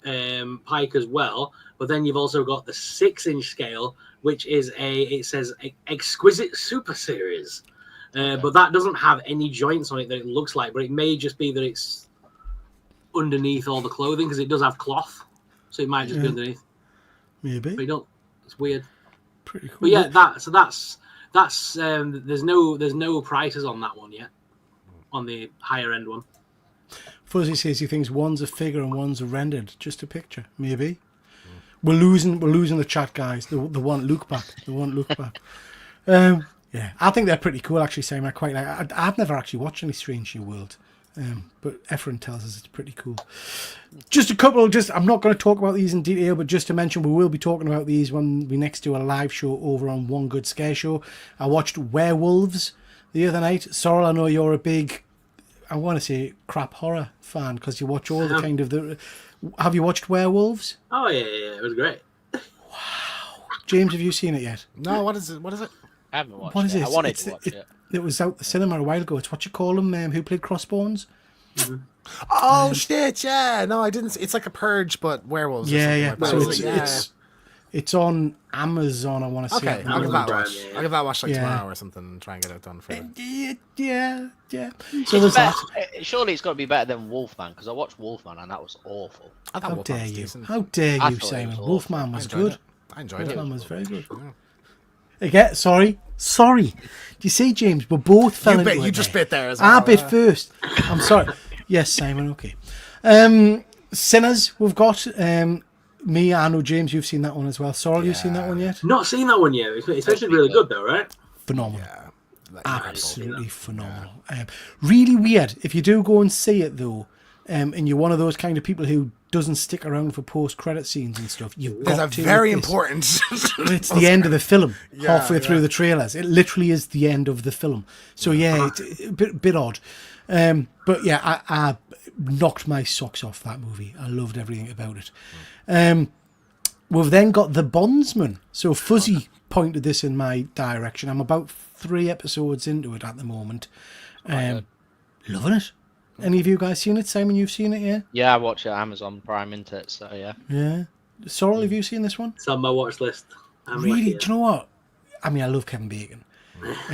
Pike as well. But then you've also got the 6-inch scale, which is it says exquisite super series. But that doesn't have any joints on it that it looks like, but it may just be that it's underneath all the clothing because it does have cloth, so it might just be underneath. Maybe. But you don't. It's weird. Pretty cool. But yeah, that's there's no prices on that one yet, on the higher end one. Fuzzy says he thinks one's a figure and one's a rendered. Just a picture, maybe. We're losing the chat, guys. They want look back. Yeah, I think they're pretty cool actually, Sam. I quite like. I've never actually watched any Strange New World. But Efren tells us it's pretty cool. Just a couple, I'm not going to talk about these in detail, but just to mention, we will be talking about these when we next do a live show over on One Good Scare Show. I watched Werewolves the other night. Sorrel, I know you're a big, I want to say, crap horror fan, because you watch all the kind of the... Have you watched Werewolves? Oh, yeah, it was great. James, have you seen it yet? No, what is it? What is it? I haven't watched What is it. it? I wanted to watch it. It was out the cinema a while ago. It's what you call him, who played Crossbones. Oh shit! Yeah, no, I didn't. It's like a Purge, but werewolves. Or Yeah, something yeah. Like So that. it's on Amazon. I want to say. Okay, I'll give that a watch. Yeah. I'll give that a watch like Yeah. tomorrow or something and try and get it done for. Yeah. So there's that. Surely it's got to be better than Wolfman, because I watched Wolfman and that was awful. I thought How Wolfman dare was you? decent. How dare I you, thought it Simon? was awful. Wolfman was good. I enjoyed it. Wolfman was very good. Again, sorry. Do you see, James? We both fell into it. You just there. bit there as well. I bit first. I'm sorry. Yes, Simon. Okay. Sinners. We've got me. I know James. You've seen that one as well. Sorrel, you've seen that one yet? Not seen that one yet. It's actually really good, though, right? Phenomenal. Yeah. Absolutely phenomenal. Really weird. If you do go and see it though, and you're one of those kind of people who doesn't stick around for post-credit scenes and stuff, you've There's got a to very with this. important. It's the end of the film, Yeah, halfway through the trailers. It literally is the end of the film. So yeah, it's a bit odd. But yeah, I knocked my socks off that movie. I loved everything about it. We've then got The Bondsman. So Fuzzy pointed this in my direction. I'm about 3 episodes into it at the moment. Loving it. Any of you guys seen it? Simon, you've seen it, yeah? Yeah, I watch it Amazon Prime, into it, so yeah. Yeah. Sorrel, have you seen this one? It's on my watch list. Really? Do you know what? I mean, I love Kevin Bacon. It's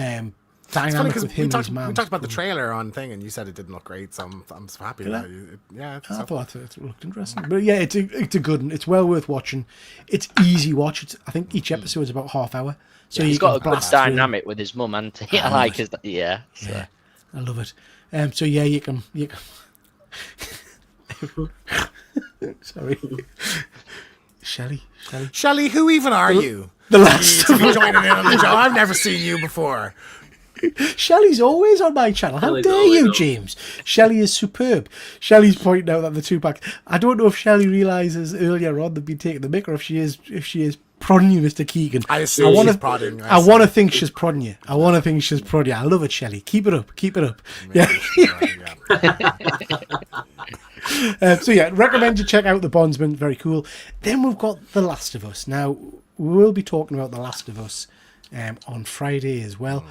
funny Dynamic because with him we and his mum. talked about the trailer on thing, and you said it didn't look great, so I'm so happy Did I? that you. Yeah, it's I thought it looked interesting. But yeah, it's a good one. It's well worth watching. It's easy watch. I think each episode is about half hour. So He's you got can a good blast through. dynamic with his mum, and I like his. Yeah. So. Yeah, I love it. So yeah, you can. Sorry, Shelley. Who even are you? The last To be joining in on the show. I've never seen you before. Shelley's always on my channel. How Shelley's dare always you, on. James? Shelley is superb. Shelley's pointing out that the two pack. I don't know if Shelley realizes earlier on they'd been taking the mick, or if she is prodding you, Mr. Keegan. I assume wanna- she's prodding. I want to think she's prodding you. I love it, Shelley. Keep it up. Yeah. So yeah, recommend you check out The Bondsman. Very cool. Then we've got The Last of Us. Now we will be talking about The Last of Us on Friday as well.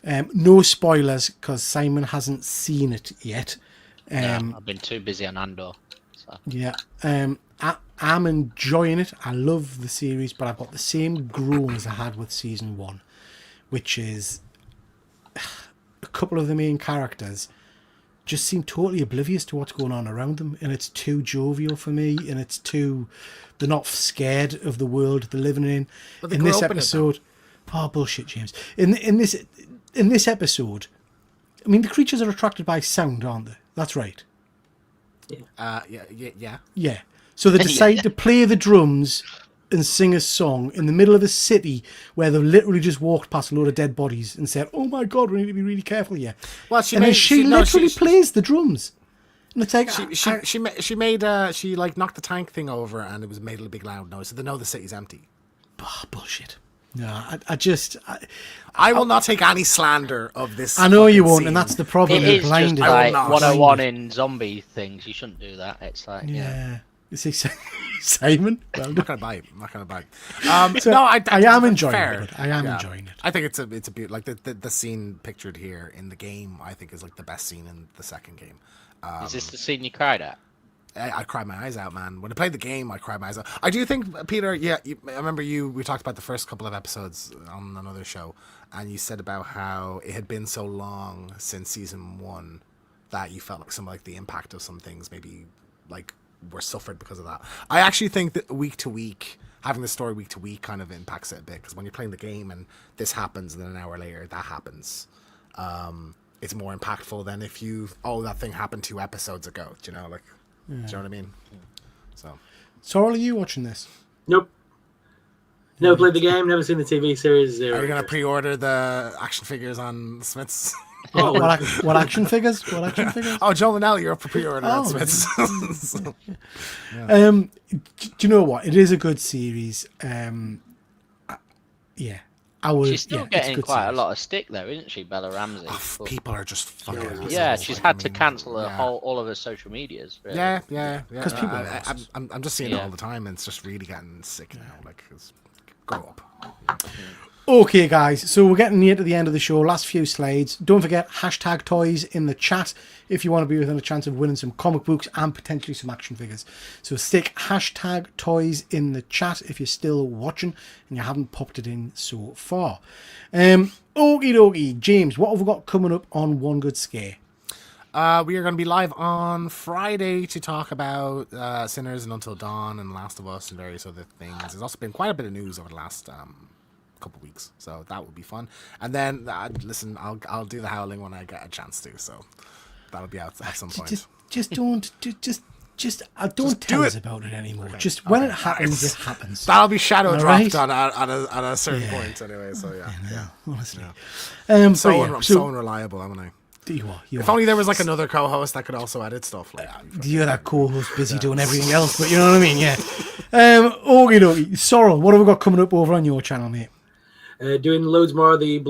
No spoilers because Simon hasn't seen it yet. I've been too busy on Andor. So. Yeah, I'm enjoying it. I love the series, but I've got the same groan as I had with season 1, which is a couple of the main characters just seem totally oblivious to what's going on around them, and it's too jovial for me, and they're not scared of the world they're living in. But they In grew this up in it, episode, bullshit, James. In this episode, I mean, the creatures are attracted by sound, aren't they? That's right. Yeah. Yeah. So they decide to play the drums and sing a song in the middle of a city where they've literally just walked past a load of dead bodies and said, "Oh my God, we need to be really careful here." Well, Then she literally plays the drums, and it's like she like knocked the tank thing over, and it was made a big loud noise, so they know the city's empty. Bullshit. No, I will not take any slander of this. I know you fucking won't, scene. and that's the problem. It You're is just blinded. like not. 101 in zombie things. You shouldn't do that. It's like, Yeah. You see, Simon? Well I'm done. not gonna bite. So No, I am that's enjoying fair. it. I am enjoying it. I think it's a beaut. Like the scene pictured here in the game, I think is like the best scene in the second game. is this the scene you cried at? I cried my eyes out, man. When I played the game, I cried my eyes out. I do think, Peter, I remember we talked about the first couple of episodes on another show, and you said about how it had been so long since season 1 that you felt like the impact of some things maybe like were suffered because of that. I actually think that week to week, having the story week to week kind of impacts it a bit, because when you're playing the game and this happens and then an hour later that happens, it's more impactful than if that thing happened 2 episodes ago, do you know, like... Do you know what I mean? So, Sorrel, are you watching this? Nope. Never played the game, never seen the TV series. are you going to pre-order the action figures on Smiths? What action figures? What action figures? Oh, Joel and Ellie, you're up for pre-order. Oh, So- Do you know what? It is a good series. Yeah, She's still yeah, it's getting good quite a series. lot of stick though, isn't she, Bella Ramsey? But- People are just fucking. yeah, assholes, she's like, had I to mean, cancel yeah. all of her social medias. Really. Yeah. 'Cause people are I, assholes. I'm just seeing it Yeah. all the time, and it's just really getting sick now. Like, grow up. Okay, guys, so we're getting near to the end of the show. Last few slides. Don't forget, hashtag toys in the chat if you want to be within a chance of winning some comic books and potentially some action figures. So stick hashtag toys in the chat if you're still watching and you haven't popped it in so far. Okie dokie, James, what have we got coming up on One Good Scare? We are going to be live on Friday to talk about Sinners and Until Dawn and Last of Us and various other things. There's also been quite a bit of news over the last couple weeks, so that would be fun. And then listen, I'll do the Howling when I get a chance to, so that'll be out at some point. Just don't do tell us it. about it anymore. Just when it happens, it happens. That'll be shadow All dropped right. on a certain point anyway. So yeah. Honestly. I'm So so unreliable, haven't I? you are. If only there was like another co-host that could also edit stuff. Like, You're that co-host busy doing everything else, but you know what I mean, yeah. Okie dokie. Sorrel, what have we got coming up over on your channel, mate? Doing loads more of the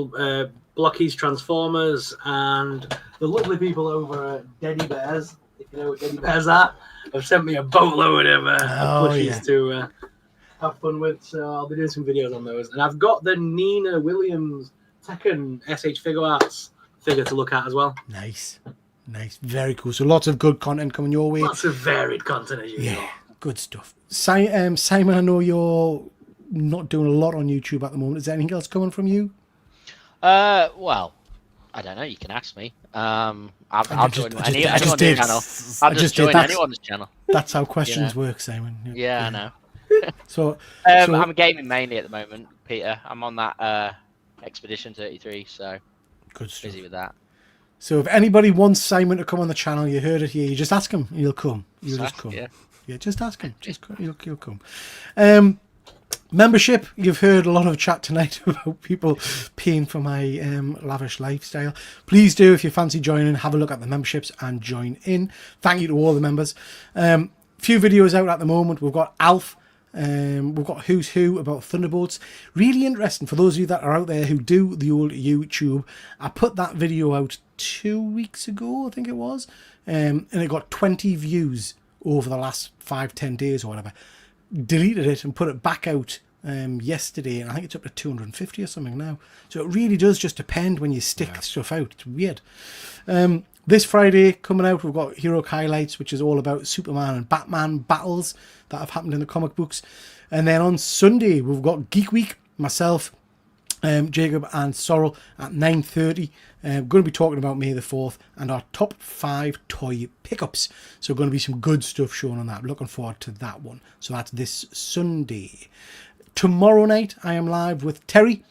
Blockies Transformers and the lovely people over at Teddy Bears. If you know what Teddy Bears are, have sent me a boatload of plushies to have fun with. So I'll be doing some videos on those. And I've got the Nina Williams Tekken SH Figure Arts figure to look at as well. Nice. Very cool. So lots of good content coming your way. Lots of varied content as usual. Yeah, good stuff. Simon, I know you're not doing a lot on YouTube at the moment. Is there anything else coming from you? Well, I don't know. You can ask me. I'll join anyone's channel. I'll just join anyone's channel. That's how questions work, Simon. Yeah, I know. So, I'm gaming mainly at the moment, Peter. I'm on that Expedition 33, so good stuff. busy with that. So if anybody wants Simon to come on the channel, you heard it here. You just ask him, he'll come. He'll just come. Yeah, just ask him. He'll come. Membership. You've heard a lot of chat tonight about people paying for my lavish lifestyle. Please do, if you fancy joining, have a look at the memberships and join in. Thank you to all the members. Few videos out at the moment. We've got Alf. We've got Who's Who about Thunderbolts. Really interesting for those of you that are out there who do the old YouTube. I put that video out 2 weeks ago, I think it was, and it got 20 views over the last 5-10 days or whatever. Deleted it and put it back out yesterday, and I think it's up to 250 or something now. So it really does just depend when you stick stuff out. It's weird. This Friday coming out, we've got Hero Highlights, which is all about Superman and Batman battles that have happened in the comic books. And then on Sunday, we've got Geek Week, myself, Jacob and Sorrel at 9:30. Going to be talking about May the 4th and our top 5 toy pickups. So going to be some good stuff shown on that. Looking forward to that one. So that's this Sunday. Tomorrow night, I am live with Terry.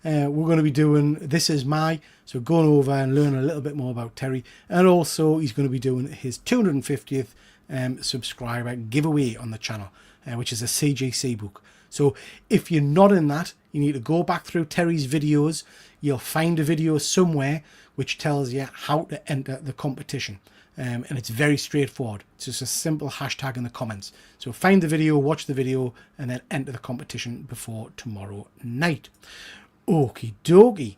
We're going to be doing This Is My, so going over and learning a little bit more about Terry. And also, he's going to be doing his 250th subscriber giveaway on the channel, which is a CGC book. So if you're not in that, you need to go back through Terry's videos. You'll find a video somewhere which tells you how to enter the competition. And it's very straightforward. It's just a simple hashtag in the comments. So find the video, watch the video, and then enter the competition before tomorrow night. Okie dokie.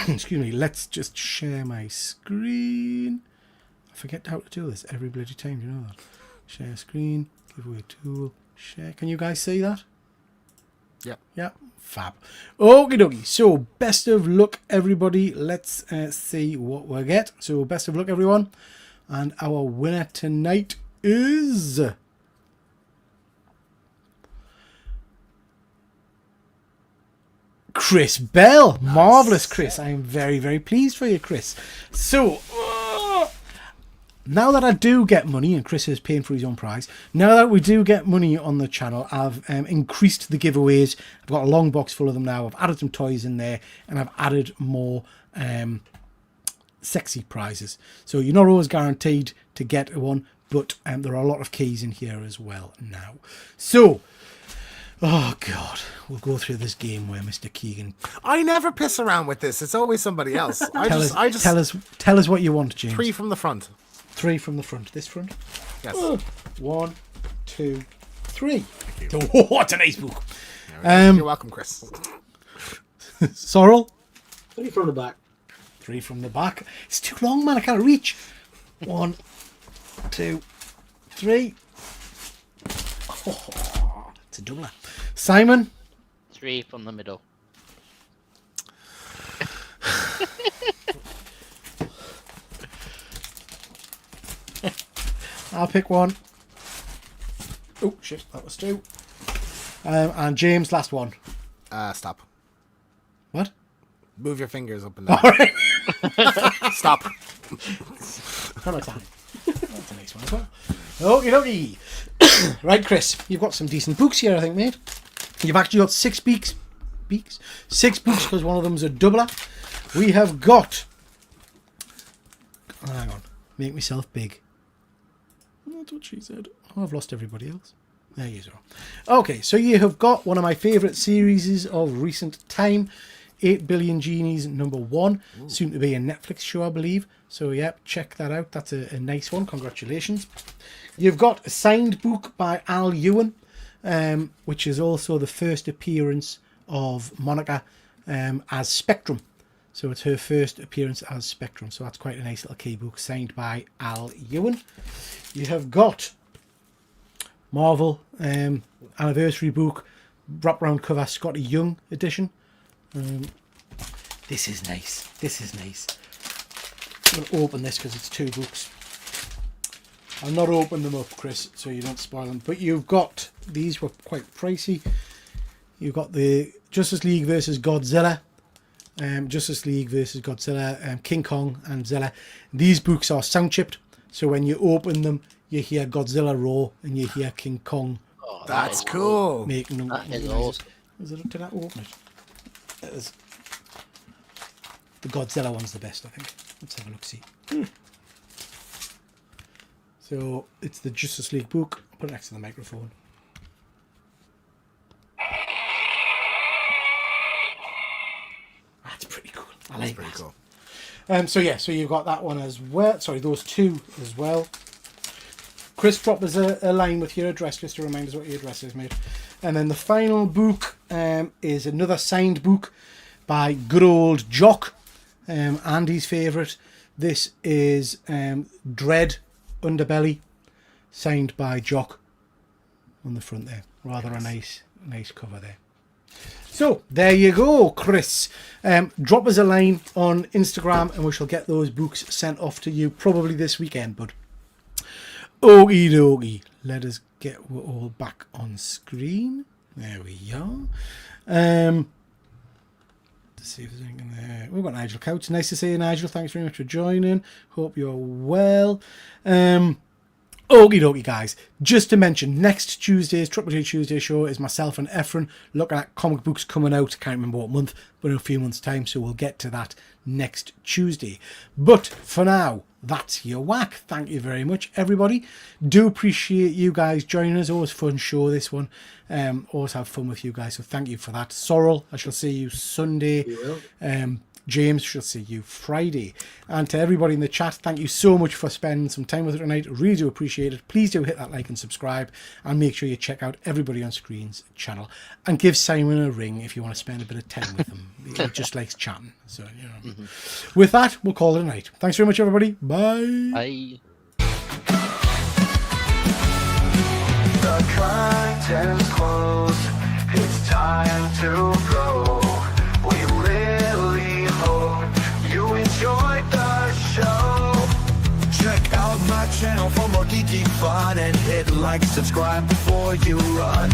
Excuse me, let's just share my screen. I forget how to do this every bloody time, you know that. Share screen, giveaway tool, share. Can you guys see that? Yep. Yeah, fab. Okie dokie. So, best of luck, everybody. Let's see what we'll get. So, best of luck, everyone. And our winner tonight is... Chris Bell. Nice. Marvellous, Chris. I am very, very pleased for you, Chris. So, now that I do get money, and Chris is paying for his own prize, now that we do get money on the channel, I've increased the giveaways. I've got a long box full of them now. I've added some toys in there, and I've added more sexy prizes. So you're not always guaranteed to get one, but there are a lot of keys in here as well now. So, Oh God, we'll go through this game where Mr. Keegan I never piss around with this. It's always somebody else. I just tell us what you want, James. 3 from the front. 3 from the front. This front. Yes. 1, 2, 3. Oh, what a nice book. You're welcome, Chris. Sorrel. 3 from the back. 3 from the back. It's too long, man. I can't reach. 1, 2, 3. Oh, it's a doubler. Simon. 3 from the middle. I'll pick 1. Oh shit, that was 2. And James, last one. Stop. What? Move your fingers up and down. All right. Stop. How much time? That's a nice one as well. Okie dokie. Right, Chris, you've got some decent books here, I think, mate. You've actually got 6 beaks. 6 books because one of them's a doubler. We have got. Hang on. Make myself big. That's what she said. Oh, I've lost everybody else. There you go. Okay, so you have got one of my favourite series of recent time. 8 Billion Genies #1. Ooh. Soon to be a Netflix show, I believe. So, yeah, check that out. That's a nice one. Congratulations. You've got a signed book by Al Ewan, which is also the first appearance of Monica as Spectrum. So it's her first appearance as Spectrum. So that's quite a nice little key book signed by Al Ewan. You have got Marvel anniversary book, wraparound cover, Scotty Young edition. This is nice. This is nice. I'm going to open this because it's 2 books. I'll not open them up, Chris, so you don't spoil them. But you've got, these were quite pricey. You've got the Justice League versus Godzilla. Justice League versus Godzilla, King Kong and Zilla. These books are sound chipped, so when you open them, you hear Godzilla roar and you hear King Kong. Oh, That's cool. Making them. That is awesome. Did I open it? The Godzilla one's the best, I think. Let's have a look. See. So it's the Justice League book. Put it next to the microphone. That's pretty cool. I like Pretty that. cool. So yeah, so you've got that one as well. Sorry, those 2 as well. Chris, drop us a line with your address just to remind us what your address is, mate. And then the final book is another signed book by good old Jock, Andy's favourite. This is Dread Underbelly, signed by Jock on the front there. Rather a nice cover there. So there you go, Chris. Drop us a line on Instagram and we shall get those books sent off to you probably this weekend, bud. Okie dokie. Let us get all back on screen. There we are. Let's see if there's anything there. We've got Nigel Couch. Nice to see you, Nigel. Thanks very much for joining. Hope you're well. Okie dokie, guys. Just to mention, next Tuesday's TripleG Tuesday show is myself and Efren looking at comic books coming out. Can't remember what month, but in a few months' time, so we'll get to that next Tuesday. But for now, that's your whack. Thank you very much, everybody. Do appreciate you guys joining us. Always fun show, this one. Always have fun with you guys, so thank you for that. Sorrel, I shall see you Sunday. You will. James, shall see you Friday. And to everybody in the chat, thank you so much for spending some time with us tonight. Really do appreciate it. Please do hit that like and subscribe, and make sure you check out Everybody on Screen's channel and give Simon a ring if you want to spend a bit of time with him. He just likes chatting. So, you know. Mm-hmm. With that, we'll call it a night. Thanks very much, everybody. Bye. Bye. The curtains close. It's time to go. We really hope you enjoyed the show. Check out my channel for more geeky fun and hit like, subscribe before you run.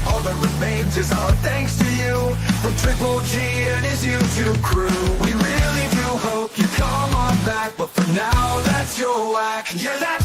All that remains is our thanks to you from TripleG and his YouTube crew. We really do hope you come on back, but for now, that's your whack. Yeah, that's